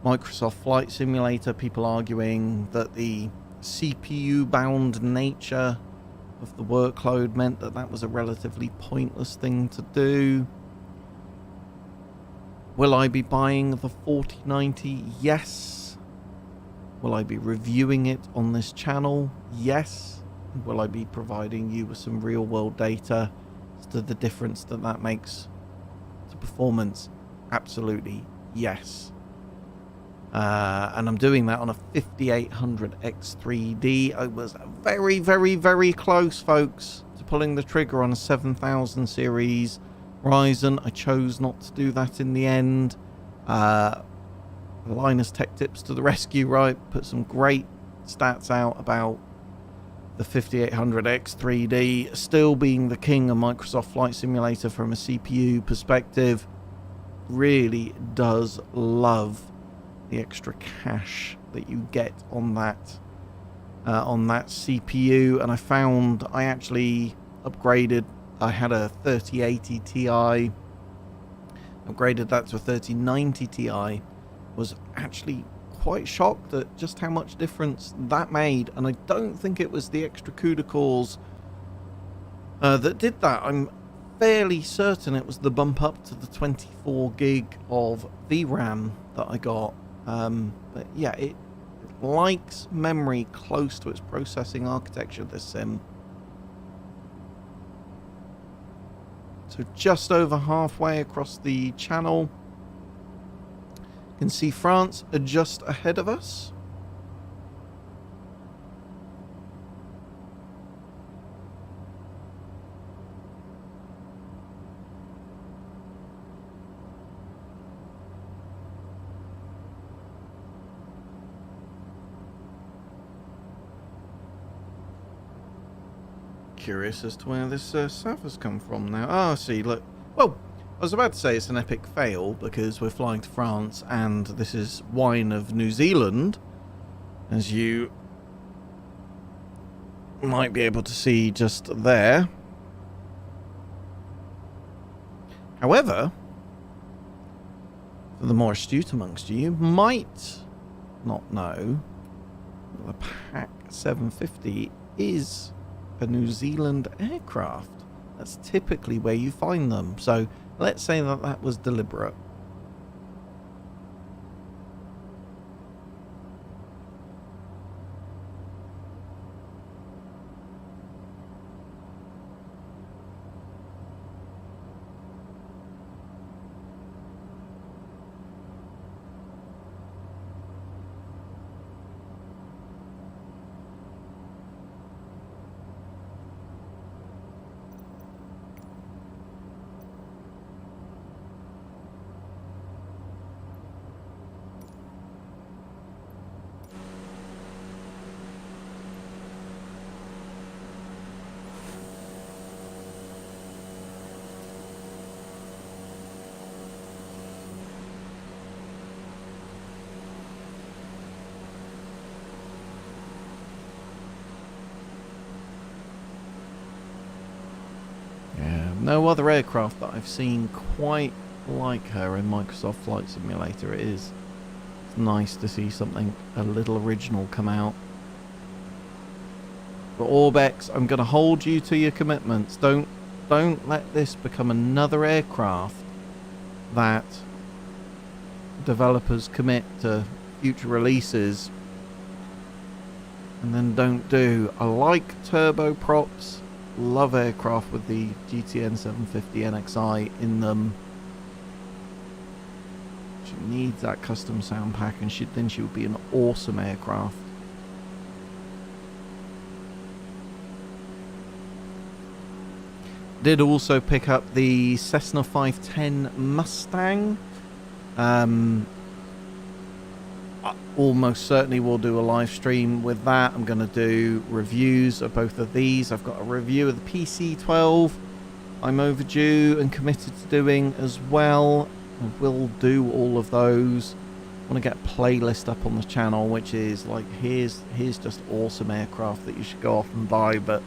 S1: Microsoft Flight Simulator. People arguing that the CPU-bound nature of the workload meant that that was a relatively pointless thing to do. Will I be buying the 4090? Yes. Will I be reviewing it on this channel? Yes. Will I be providing you with some real-world data as to the difference that that makes to performance? Absolutely yes. And I'm doing that on a 5800X3D. I was very, very, very close, folks, to pulling the trigger on a 7000 series Ryzen. I chose not to do that in the end. Linus Tech Tips to the rescue, right? Put some great stats out about the 5800X3D still being the king of Microsoft Flight Simulator from a CPU perspective. Really does love the extra cache that you get on that CPU. And I found I actually upgraded. I had a 3080 Ti, upgraded that to a 3090 Ti. Was actually quite shocked at just how much difference that made, and I don't think it was the extra CUDA cores that did that. I'm fairly certain it was the bump up to the 24 gig of VRAM that I got. But yeah, it likes memory close to its processing architecture, this sim. So just over halfway across the channel. You can see France are just ahead of us. Curious as to where this south has come from now. Oh, see, look. Well, I was about to say it's an epic fail because we're flying to France and this is wine of New Zealand, as you might be able to see just there. However, for the more astute amongst you, might not know the PAC 750 is a New Zealand aircraft. That's typically where you find them. So let's say that that was deliberate. No other aircraft that I've seen quite like her in Microsoft Flight Simulator. It's nice to see something a little original come out. But Orbex, I'm going to hold you to your commitments. Don't let this become another aircraft that developers commit to future releases and then don't do. I like turboprops. Love aircraft with the GTN 750 NXI in them. She needs that custom sound pack, and then she would be an awesome aircraft. Did also pick up the Cessna 510 Mustang. I almost certainly will do a live stream with that. I'm going to do reviews of both of these. I've got a review of the PC-12 I'm overdue and committed to doing as well. I will do all of those. I want to get a playlist up on the channel, which is like, here's just awesome aircraft that you should go off and buy. But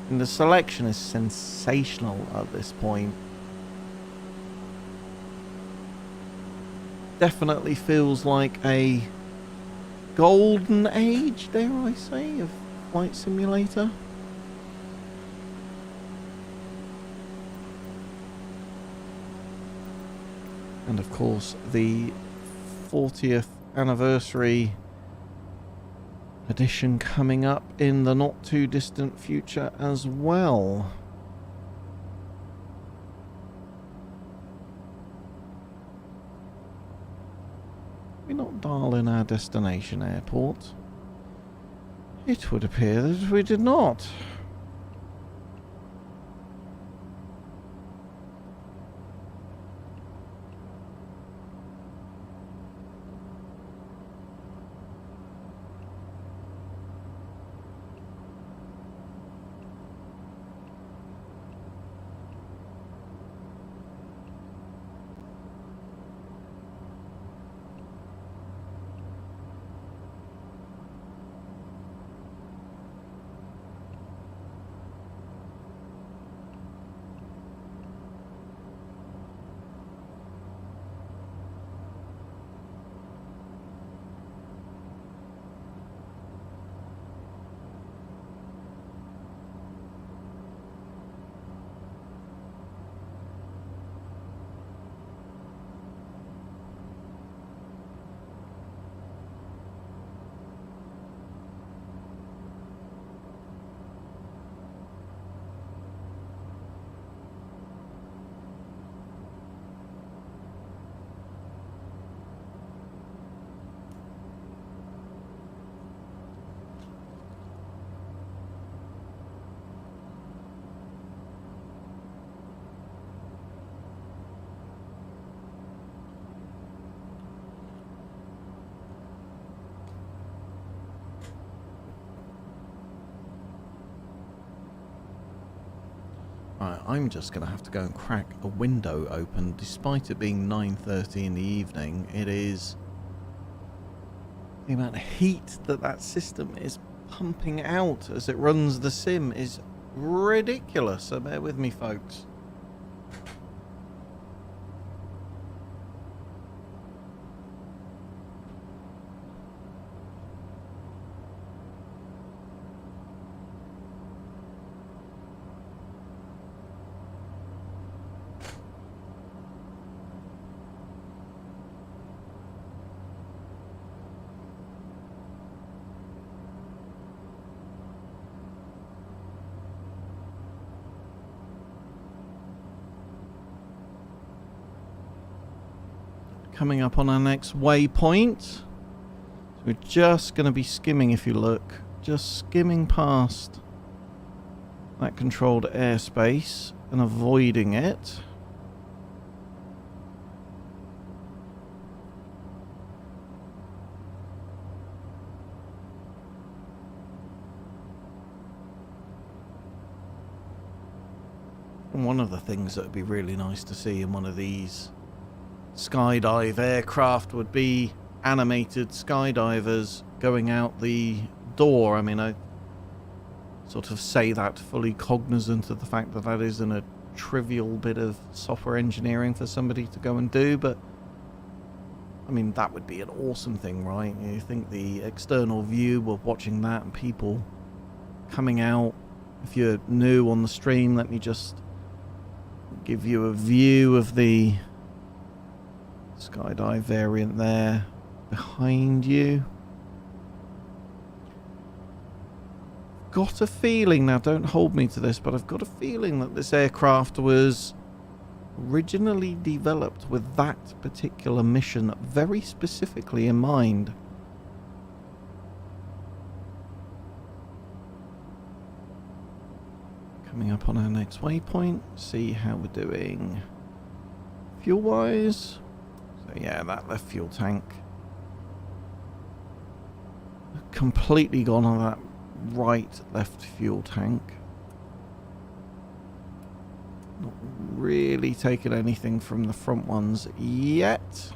S1: the selection is sensational at this point. Definitely feels like a golden age, dare I say, of Flight Simulator. And of course the 40th anniversary edition coming up in the not too distant future as well. We're not dialing our destination airport. It would appear that we did not. Right, I'm just going to have to go and crack a window open. Despite it being 9:30 in the evening, it is the amount of heat that system is pumping out as it runs the sim is ridiculous. So bear with me, folks. Coming up on our next waypoint. So we're just going to be skimming, if you look, just skimming past that controlled airspace and avoiding it. And one of the things that would be really nice to see in one of these skydive aircraft would be animated skydivers going out the door. I mean, I sort of say that fully cognizant of the fact that that isn't a trivial bit of software engineering for somebody to go and do, but I mean, that would be an awesome thing, right? You think the external view of watching that and people coming out. If you're new on the stream, let me just give you a view of the SKYDIVE variant there behind you. Got a feeling, now don't hold me to this, but I've got a feeling that this aircraft was originally developed with that particular mission very specifically in mind. Coming up on our next waypoint, see how we're doing fuel wise. So yeah, that left fuel tank completely gone on that right left fuel tank. Not really taking anything from the front ones yet.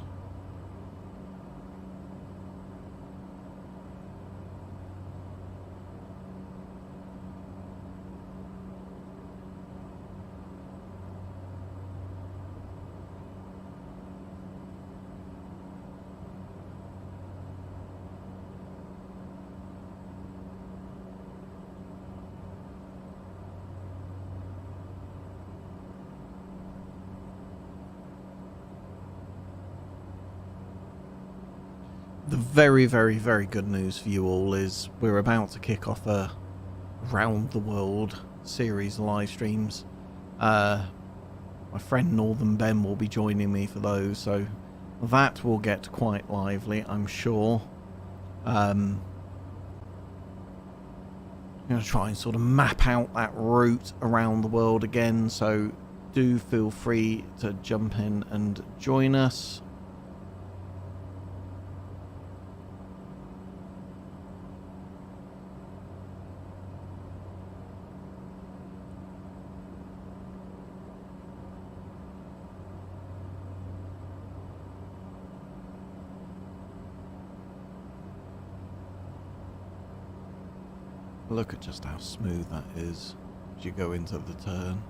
S1: The very, very, very good news for you all is we're about to kick off a round the world series of live streams. My friend Northern Ben will be joining me for those, so that will get quite lively, I'm sure. I'm going to try and sort of map out that route around the world again, so do feel free to jump in and join us. Look at just how smooth that is as you go into the turn.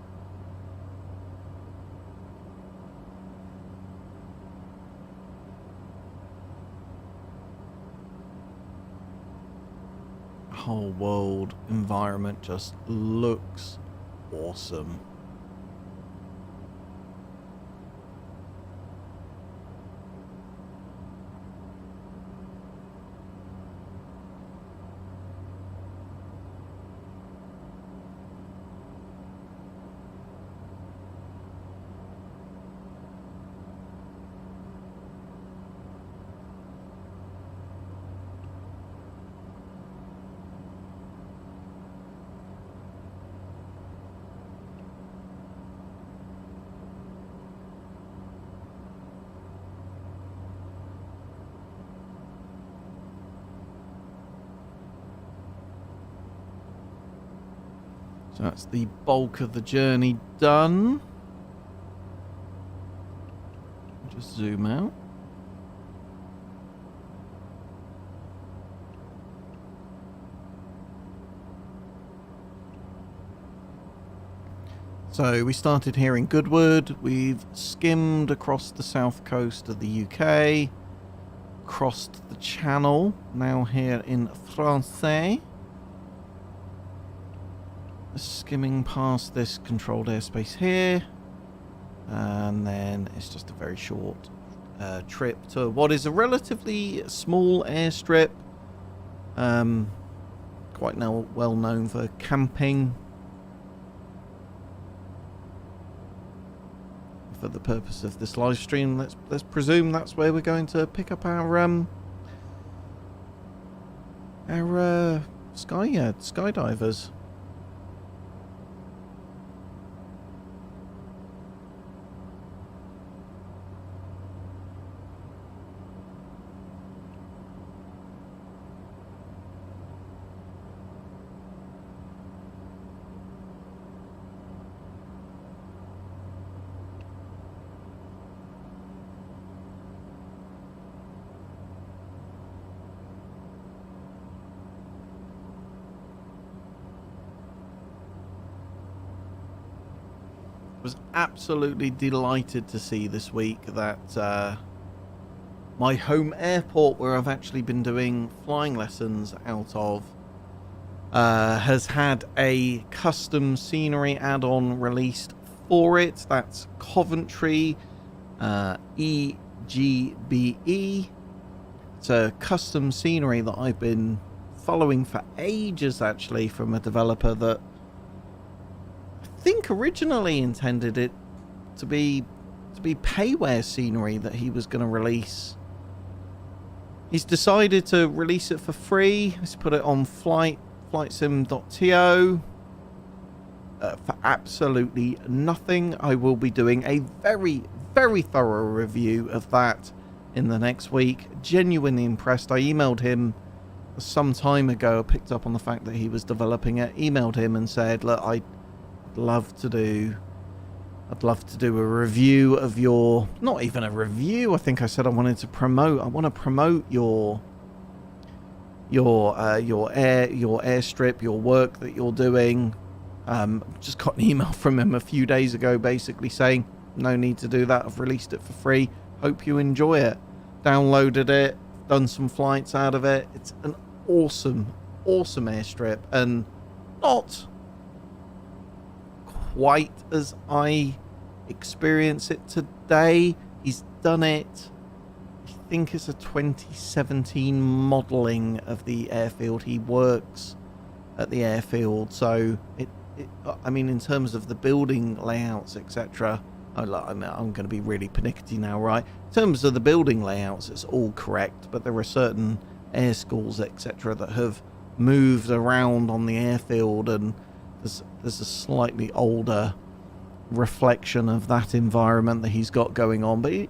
S1: The whole world environment just looks awesome. So that's the bulk of the journey done. Just zoom out. So we started here in Goodwood. We've skimmed across the south coast of the UK, crossed the Channel, now here in France. Skimming past this controlled airspace here, and then it's just a very short trip to what is a relatively small airstrip, quite now well known for camping. For the purpose of this live stream, let's presume that's where we're going to pick up our skydivers. Was absolutely delighted to see this week that my home airport, where I've actually been doing flying lessons out of, has had a custom scenery add-on released for it. That's Coventry EGBE. It's a custom scenery that I've been following for ages, actually, from a developer that I think originally intended it to be payware scenery that he was going to release. He's decided to release it for free. He's put it on flightsim.to for absolutely nothing. I will be doing a very, very thorough review of that in the next week. Genuinely impressed. I emailed him some time ago. I picked up on the fact that he was developing it. Emailed him and said, look, I'd love to do a review of your, not even a review, I think I said I want to promote your airstrip, your work that you're doing. Just got an email from him a few days ago basically saying no need to do that, I've released it for free, hope you enjoy it. Downloaded it, done some flights out of it. It's an awesome airstrip, and not quite as I experience it today. He's done it, I think it's a 2017 modelling of the airfield. He works at the airfield, so I mean, in terms of the building layouts, etc. I'm going to be really pernickety now, right? In terms of the building layouts, it's all correct, but there are certain air schools, etc., that have moved around on the airfield, and there's a slightly older reflection of that environment that he's got going on. But he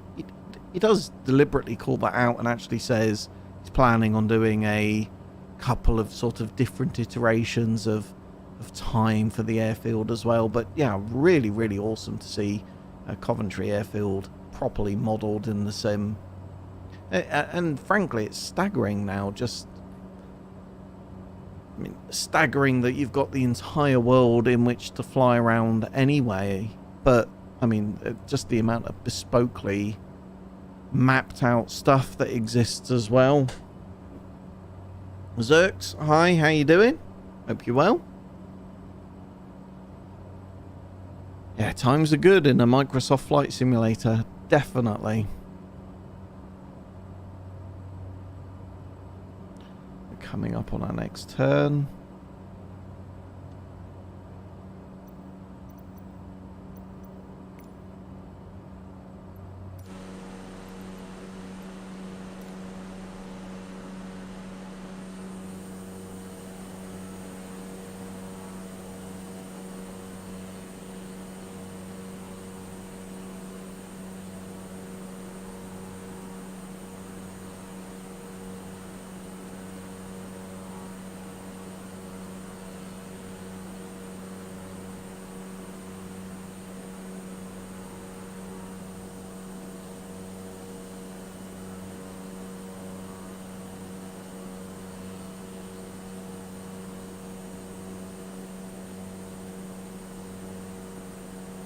S1: does deliberately call that out and actually says he's planning on doing a couple of sort of different iterations of time for the airfield as well. But yeah, really, really awesome to see Coventry Airfield properly modelled in the sim. And frankly, it's staggering now. Staggering that you've got the entire world in which to fly around anyway. But, I mean, just the amount of bespokely mapped out stuff that exists as well. Zerks, hi, how you doing? Hope you're well. Yeah, times are good in a Microsoft Flight Simulator, definitely. We're coming up on our next turn.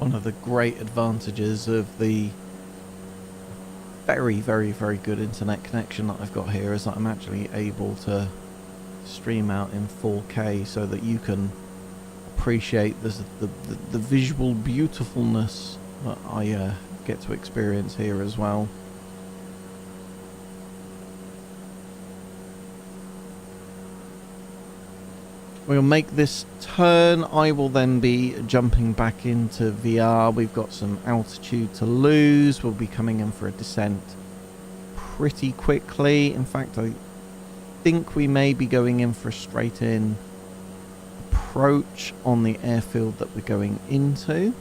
S1: One of the great advantages of the very, very, very good internet connection that I've got here is that I'm actually able to stream out in 4K so that you can appreciate the visual beautifulness that I get to experience here as well. We'll make this turn. I will then be jumping back into VR. We've got some altitude to lose. We'll be coming in for a descent pretty quickly. In fact, I think we may be going in for a straight in approach on the airfield that we're going into.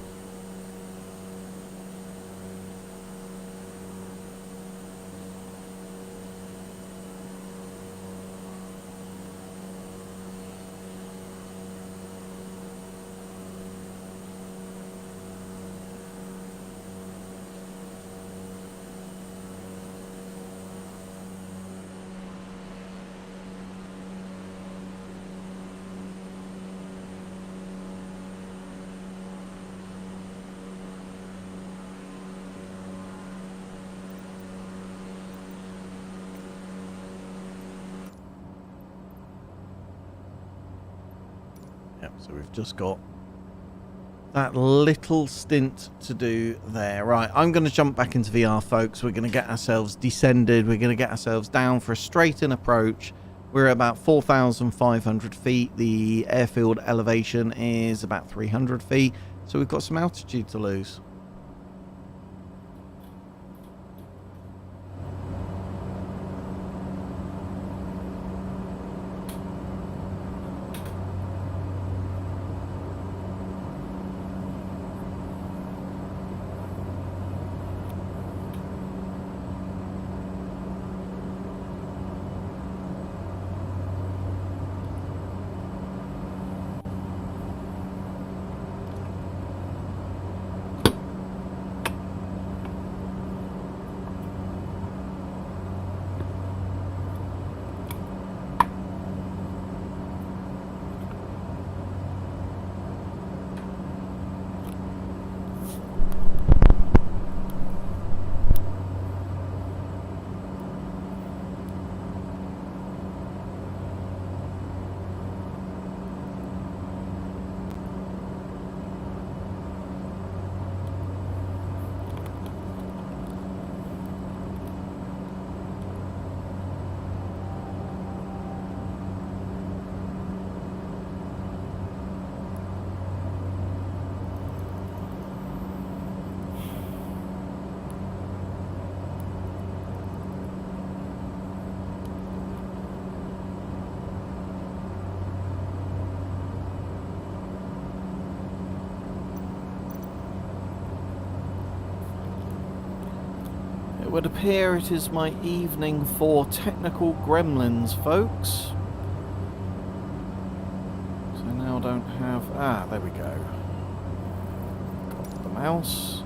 S1: Yep, so we've just got that little stint to do there. Right, I'm going to jump back into VR, folks. We're going to get ourselves descended. We're going to get ourselves down for a straight-in approach. We're at about 4,500 feet. The airfield elevation is about 300 feet. So we've got some altitude to lose. It would appear it is my evening for technical gremlins, folks. So now I don't have... there we go. Got the mouse.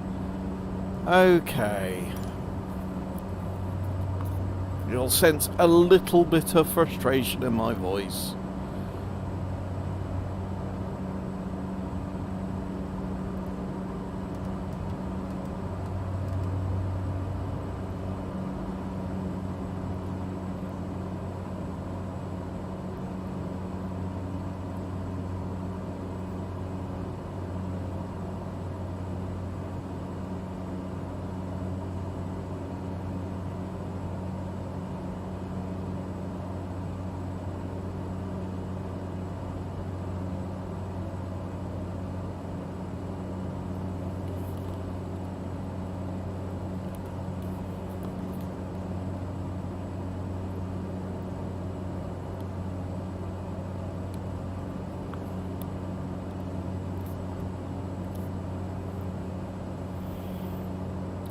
S1: Okay. You'll sense a little bit of frustration in my voice.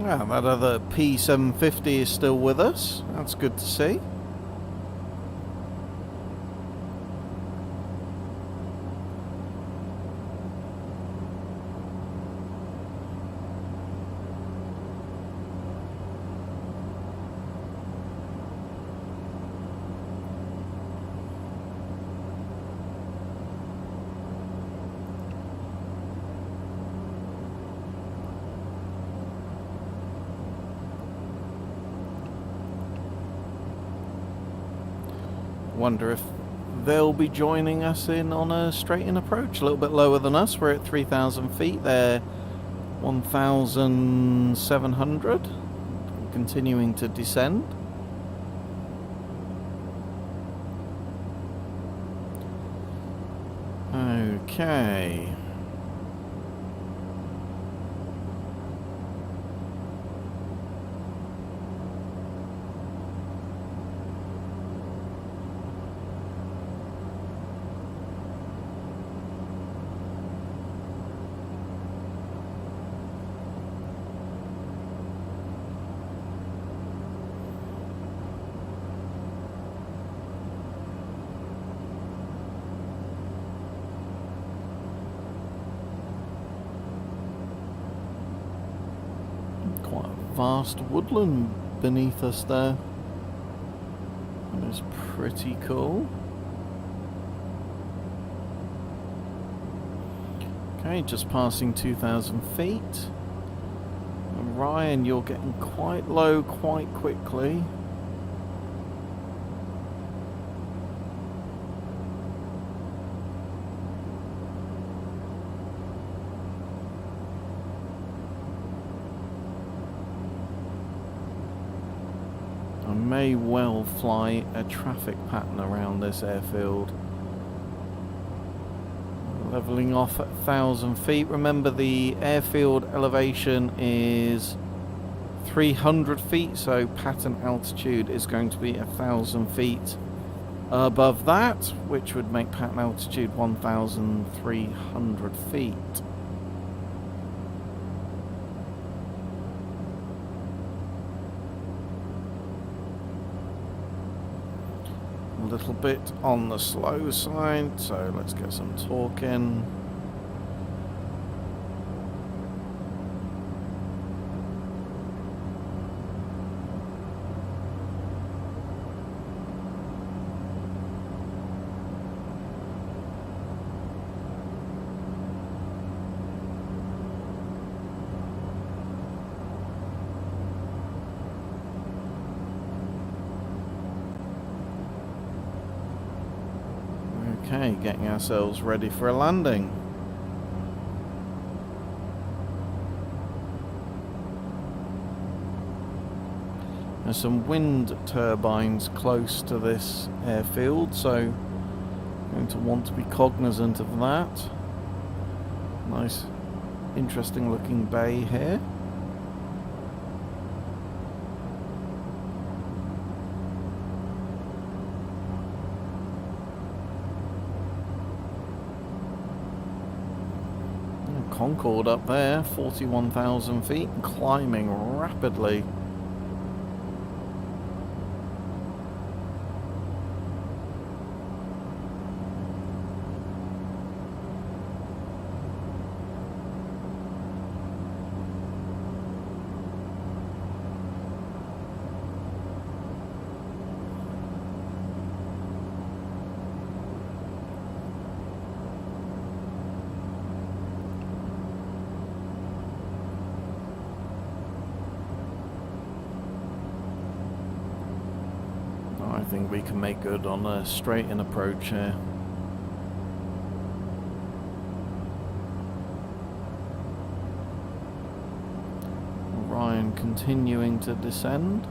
S1: Yeah, that other P750 is still with us. That's good to see. wonder if they'll be joining us in on a straight-in approach, a little bit lower than us. We're at 3,000 feet. They're 1,700. Continuing to descend. Okay. Quite a vast woodland beneath us there. That is pretty cool. Okay, just passing 2,000 feet. And Ryan, you're getting quite low quite quickly. I may well fly a traffic pattern around this airfield. Leveling off at 1,000 feet. Remember, the airfield elevation is 300 feet, so pattern altitude is going to be 1,000 feet above that, which would make pattern altitude 1,300 feet. A little bit on the slow side, so let's get some torque in. Okay, getting ourselves ready for a landing. There's some wind turbines close to this airfield, so I'm going to want to be cognizant of that. Nice, interesting looking bay here. Concorde up there, 41,000 feet, climbing rapidly. I think we can make good on a straight-in approach here. Ryan continuing to descend.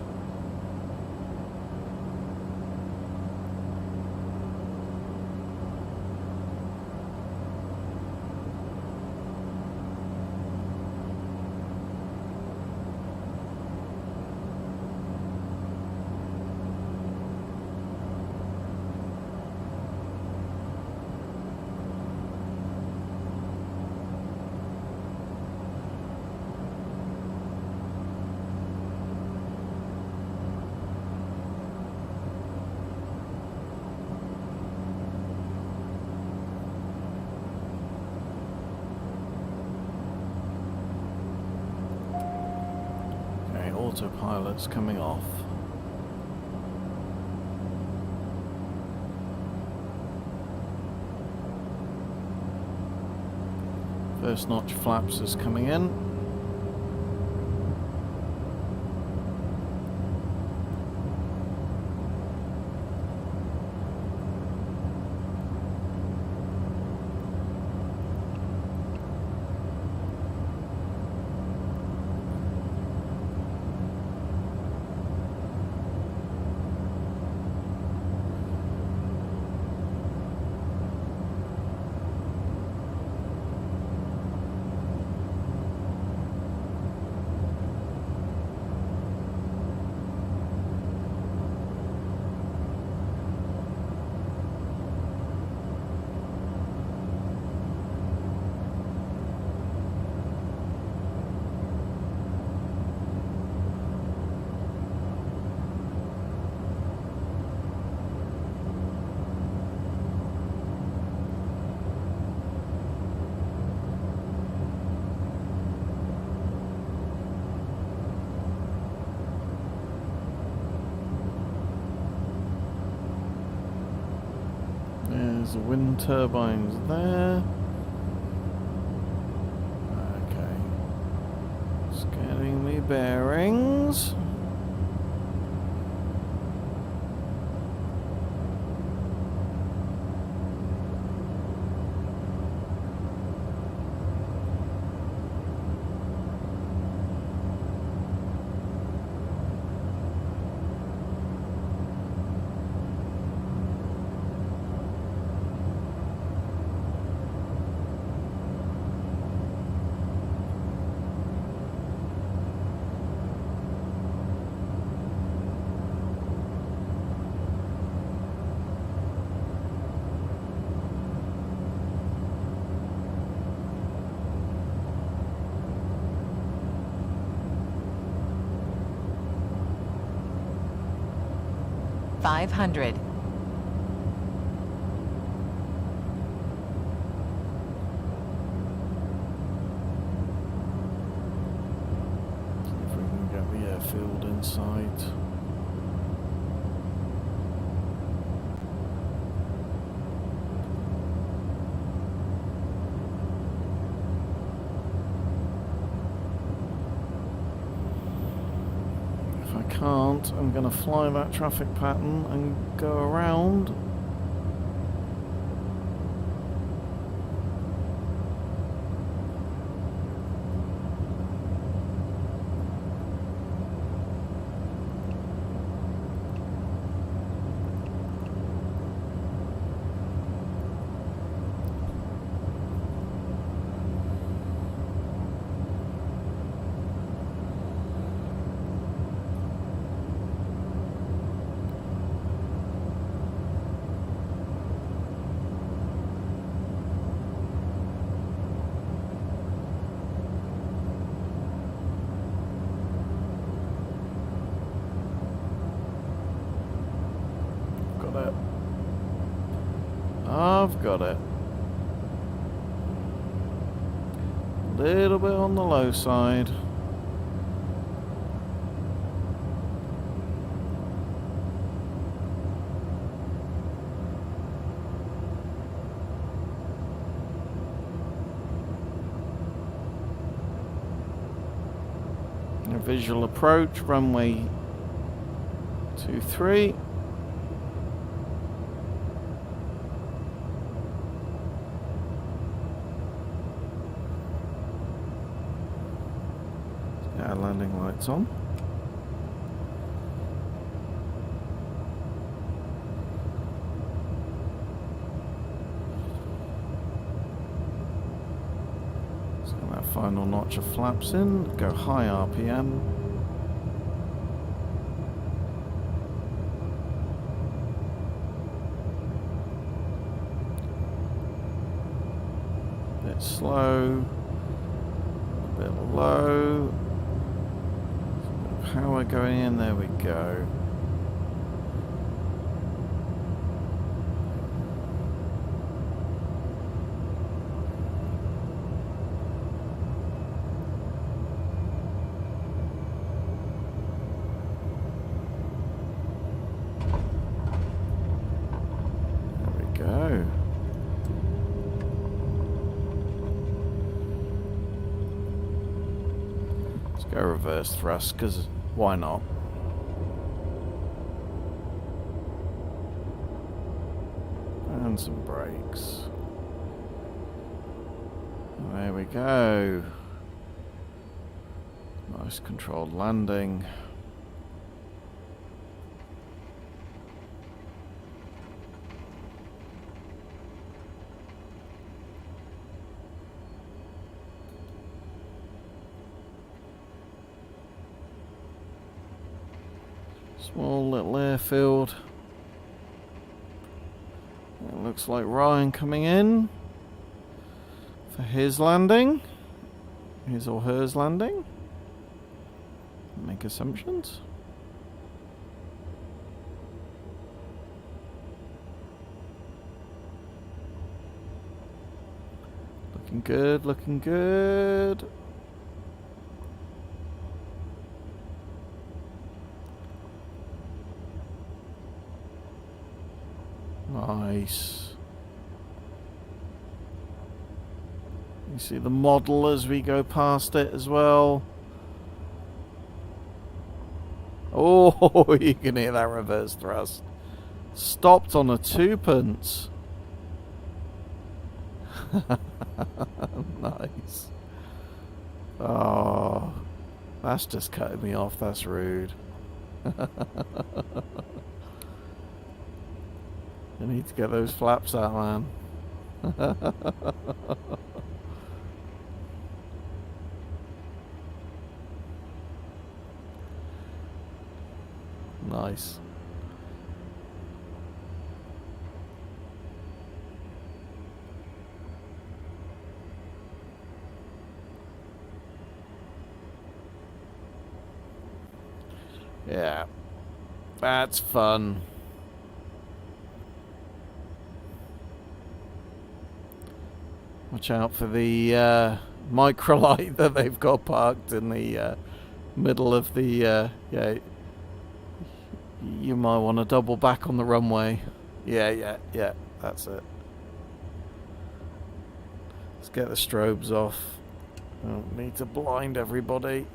S1: Autopilot's coming off. First notch flaps is coming in.
S3: wind turbines there. Okay. Just getting me bearings.
S4: $500.
S3: See if we can get the airfield in sight. If I can't, I'm going to fly that traffic pattern and go around. I've got it. Little bit on the low side. A visual approach, runway 23. Landing lights on. So that final notch of flaps in, go high RPM. Bit slow, a bit low. Power going in, there we go. There we go. Let's go reverse thrust, because why not? And some brakes. There we go. Nice controlled landing. Small little airfield. It looks like Ryan coming in for his landing. His or hers landing. Make assumptions. Looking good, looking good. Nice. You see the model as we go past it as well. Oh, you can hear that reverse thrust. Stopped on a 2p. Nice. Oh, that's just cutting me off. That's rude. I need to get those flaps out, man. Nice. Yeah, that's fun. Watch out for the microlight that they've got parked in the middle of the... yeah, you might want to double back on the runway. Yeah, that's it. Let's get the strobes off. Don't need to blind everybody.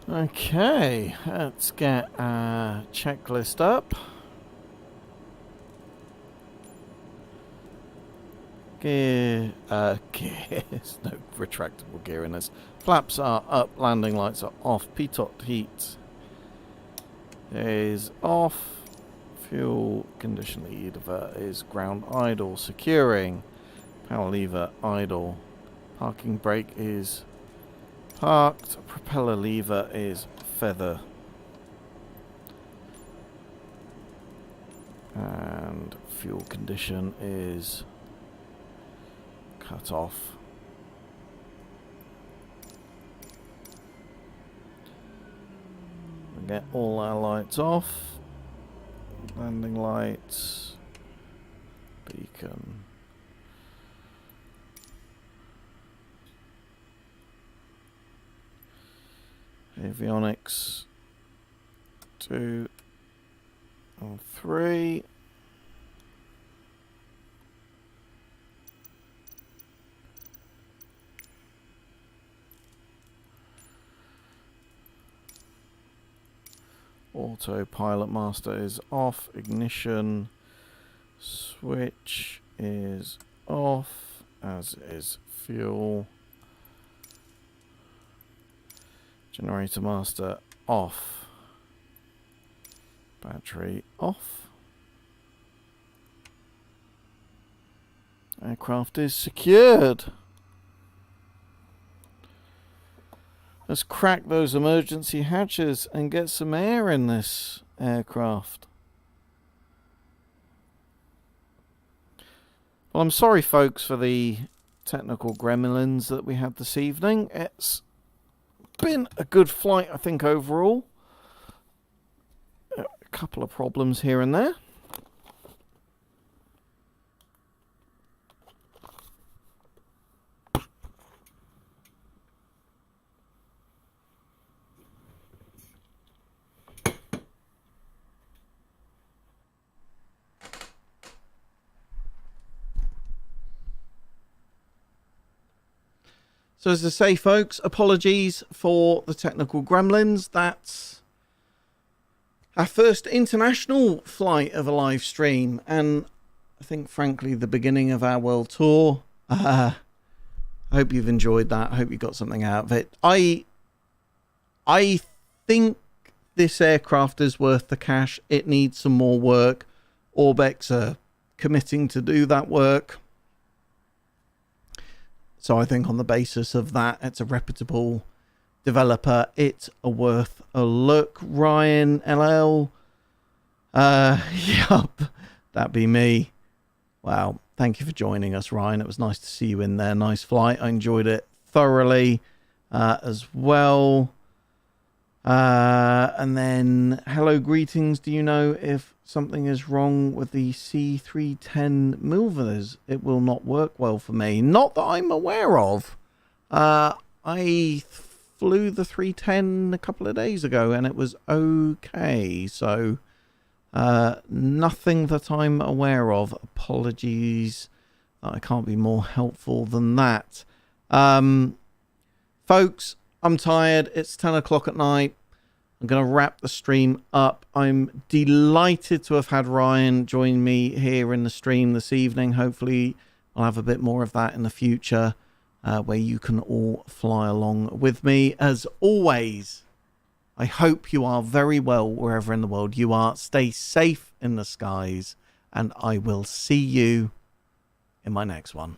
S3: Okay, let's get our checklist up. Gear, gears, no retractable gear in this. Flaps are up, landing lights are off, pitot heat is off, fuel condition lever is ground idle, securing, power lever idle, parking brake is parked, propeller lever is feather, and fuel condition is cut off. We get all our lights off, landing lights, beacon. Avionics 2 and 3. Autopilot master is off. Ignition switch is off, as is fuel. Generator master off. Battery off. Aircraft is secured. Let's crack those emergency hatches and get some air in this aircraft. Well, I'm sorry, folks, for the technical gremlins that we had this evening. It's been a good flight, I think, overall. A couple of problems here and there.
S1: So as I say, folks, apologies for the technical gremlins. That's our first international flight of a live stream, and I think, frankly, the beginning of our world tour. I hope you've enjoyed that. I hope you got something out of it. I think this aircraft is worth the cash. It needs some more work. Orbex are committing to do that work. So I think on the basis of that, it's a reputable developer. It's worth a look. Ryan LL. Yup, that'd be me. Wow. Thank you for joining us, Ryan. It was nice to see you in there. Nice flight. I enjoyed it thoroughly as well. And then, hello, greetings. Do you know if something is wrong with the C310 movers? It will not work well for me. Not that I'm aware of. I flew the 310 a couple of days ago and it was okay. So, nothing that I'm aware of. Apologies. I can't be more helpful than that. Folks, I'm tired. It's 10 o'clock at night. I'm going to wrap the stream up. I'm delighted to have had Ryan join me here in the stream this evening. Hopefully, I'll have a bit more of that in the future where you can all fly along with me. As always, I hope you are very well wherever in the world you are. Stay safe in the skies, and I will see you in my next one.